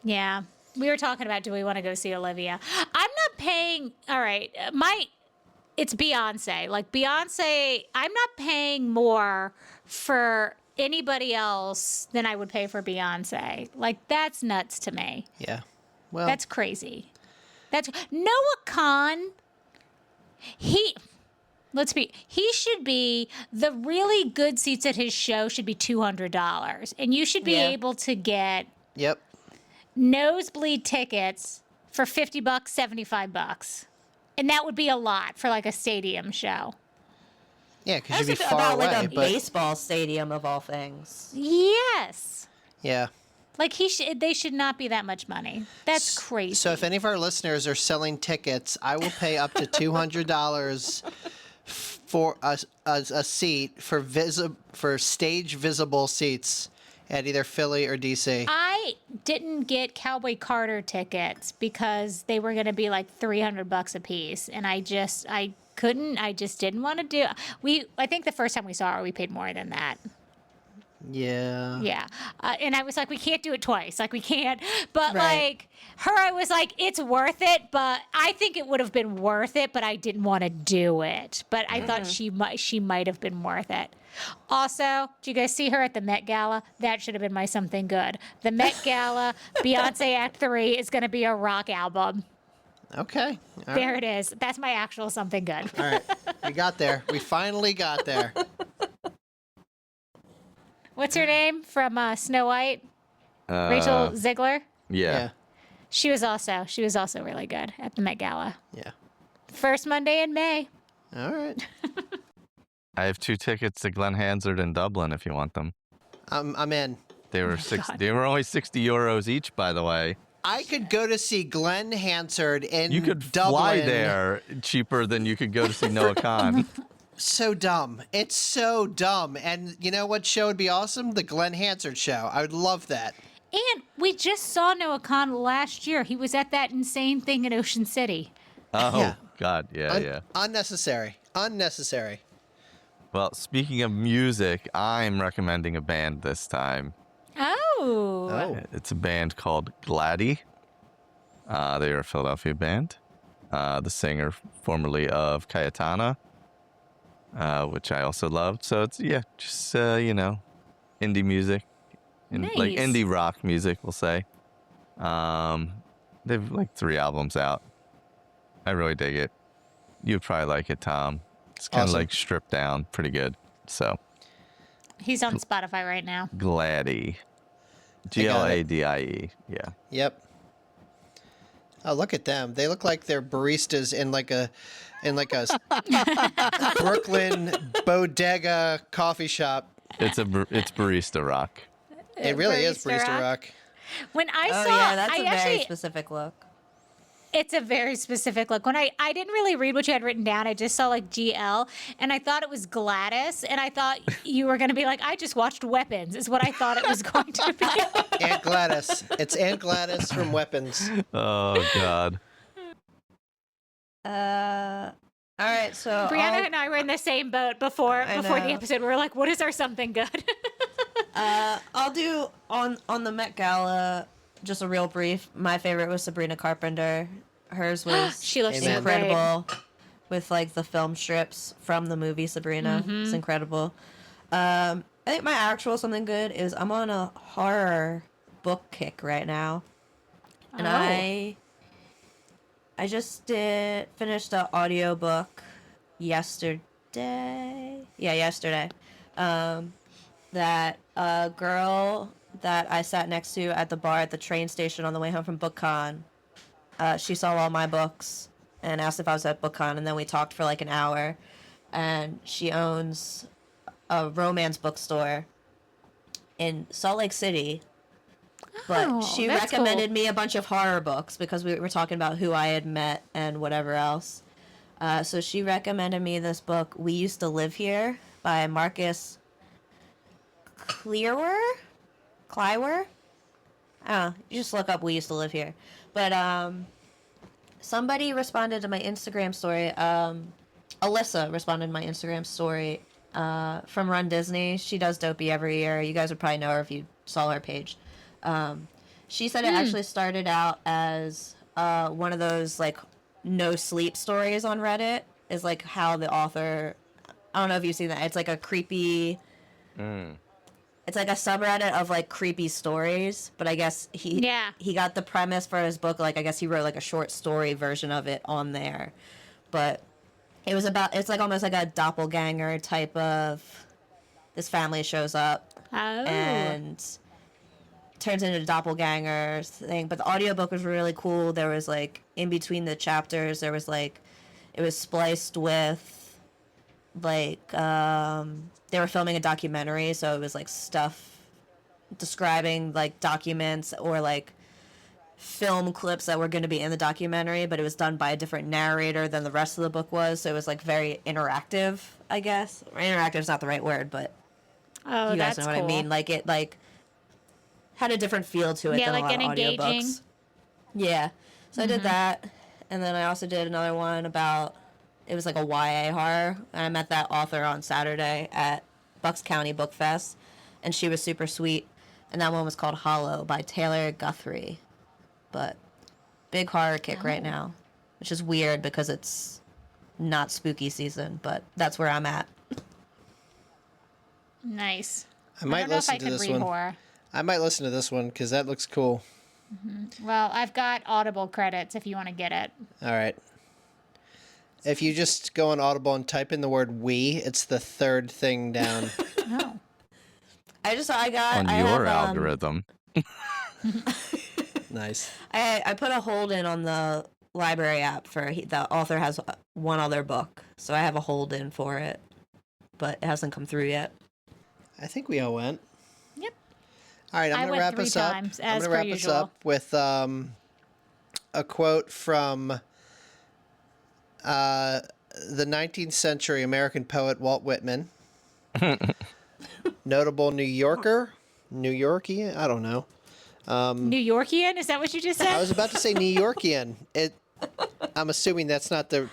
Yeah. We were talking about, do we want to go see Olivia? I'm not paying. All right. It's Beyonce. Like Beyonce, I'm not paying more for anybody else than I would pay for Beyonce. Like that's nuts to me. Yeah. Well, That's crazy. That's Noah Kahan. He should be the really good seats at his show should be $200, and you should be able to get Yep. nosebleed tickets for $50, $75. And that would be a lot for like a stadium show. Yeah, because That's you'd be far about away. like a but baseball stadium of all things. Yes. yeah. Like they should not be that much money. That's crazy. So if any of our listeners are selling tickets, I will pay up to $200 for a seat for stage visible seats at either Philly or DC. I didn't get Cowboy Carter tickets because they were going to be like $300 a piece, and I just didn't want to do. I think the first time we saw her, we paid more than that. Yeah. Yeah. And I was like, we can't do it twice. Like, we can't. But, like, her, I was like, it's worth it. But I think it would have been worth it, but I didn't want to do it. But I thought she might have been worth it. Also, do you guys see her at the Met Gala? That should have been my something good. The Met Gala, Beyonce Act 3 is going to be a rock album. Okay. All There right. it is. That's my actual something good. All right. We got there. We finally got there. What's her name from Snow White? Uh, Rachel Ziegler. Yeah. She was also really good at the Met Gala. Yeah. First Monday in May. All right. I have 2 tickets to Glen Hansard in Dublin if you want them. I'm in. They were They were only €60 each, by the way. I could go to see Glen Hansard in You could Dublin. fly there cheaper than you could go to see Noah Kahan. So dumb. It's so dumb. And you know what show would be awesome? The Glen Hansard show. I would love that. And we just saw Noah Kahan last year. He was at that insane thing in Ocean City. Oh, Yeah. God. Yeah. Unnecessary. Unnecessary. Well, speaking of music, I'm recommending a band this time. Oh. It's a band called Gladdy. They are a Philadelphia band. The singer formerly of Cayetana, which I also loved. So it's, just, indie music, Nice. like indie rock music, we'll say. They've like 3 albums out. I really dig it. You'd probably like it, Tom. It's kind of Awesome. like stripped down, pretty good. So He's on Spotify right now. Gladie, got it. Gladie. Yeah. Yep. Oh, look at them. They look like they're baristas in like a Brooklyn bodega coffee shop. It's barista rock. It really is barista rock. When I saw, yeah, that's a very actually, specific look. it's a very specific look. When I didn't really read what you had written down, I just saw like GL, and I thought it was Gladys, and I thought you were going to be like, I just watched Weapons, is what I thought it was going to be. Aunt Gladys. It's Aunt Gladys from Weapons. Oh God. All right, so Bryana and I were in the same boat before the know. episode. We were like, what is our something good? I'll do on the Met Gala just a real brief. My favorite was Sabrina Carpenter. Hers was She looks so incredible with like the film strips from the movie Sabrina. It's incredible. I think my actual something good is I'm on a horror book kick right now, and I just finished an audiobook yesterday. Yeah, yesterday. That a girl that I sat next to at the bar at the train station on the way home from BookCon, she saw all my books and asked if I was at BookCon, and then we talked for like an hour. And she owns a romance bookstore in Salt Lake City. But she recommended me a bunch of horror books because we were talking about who I had met and whatever else. So she recommended me this book, We Used to Live Here, by Marcus Clearwer? I don't know. You just look up We Used to Live Here. But somebody responded to my Instagram story. Alyssa responded to my Instagram story from runDisney. She does Dopey every year. You guys would probably know her if you saw her page. She said it actually started out as one of those like no sleep stories on Reddit. Is like how the author, I don't know if you've seen that. It's like a creepy. It's like a subreddit of like creepy stories, but I guess he got the premise for his book. Like I guess he wrote like a short story version of it on there, but it was about, it's like almost like a doppelganger type of, this family shows up and turns into a doppelganger thing. But the audiobook was really cool. There was like in between the chapters, there was like, it was spliced with like they were filming a documentary, so it was like stuff describing like documents or like film clips that were going to be in the documentary, but it was done by a different narrator than the rest of the book was, so it was like very interactive, I guess. Or interactive is not the right word, but you guys know what I mean. Like it like had a different feel to it than like a lot an of engaging. audiobooks. Yeah. So I did that, and then I also did another one about, it was like a YA horror, and I met that author on Saturday at Bucks County Book Fest, and she was super sweet, and that one was called Hollow by Taylor Guthrie. But big horror kick right now, which is weird because it's not spooky season, but that's where I'm at. Nice. I might listen to this one. Horror. I might listen to this one because that looks cool. Well, I've got Audible credits if you want to get it. All right. If you just go on Audible and type in the word "we," it's the third thing down. Oh. I On your algorithm. Nice. I put a hold in on the library app for the author has one other book, so I have a hold in for it, but it hasn't come through yet. I think we all went. Yep. All right, I'm going to wrap us up. I'm going to wrap us up with a quote from the 19th century American poet Walt Whitman. Notable New Yorkian? I don't know. New Yorkian? Is that what you just said? I was about to say New Yorkian. I'm assuming that's not the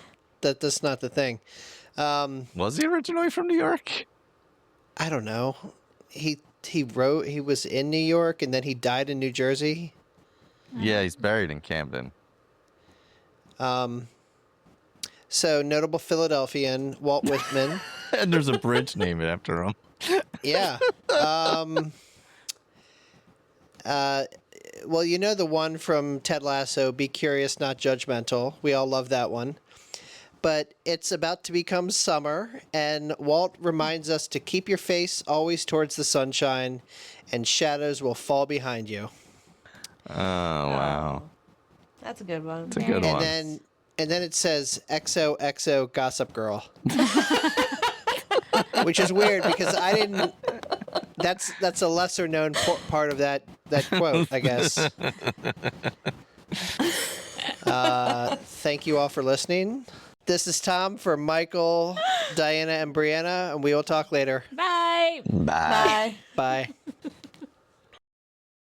thing. Was he originally from New York? I don't know. He was in New York and then he died in New Jersey. Yeah, he's buried in Camden. So notable Philadelphian Walt Whitman. And there's a bridge named after him. Yeah. Well, you know the one from Ted Lasso, be curious, not judgmental. We all love that one. But it's about to become summer, and Walt reminds us to keep your face always towards the sunshine, and shadows will fall behind you. Oh, wow. That's a good one. It's a good one. And then it says XOXO Gossip Girl. Which is weird because I didn't. That's a lesser known part of that quote, I guess. Thank you all for listening. This is Tom for Michael, Diana, and Bryana, and we will talk later. Bye. Bye. Bye.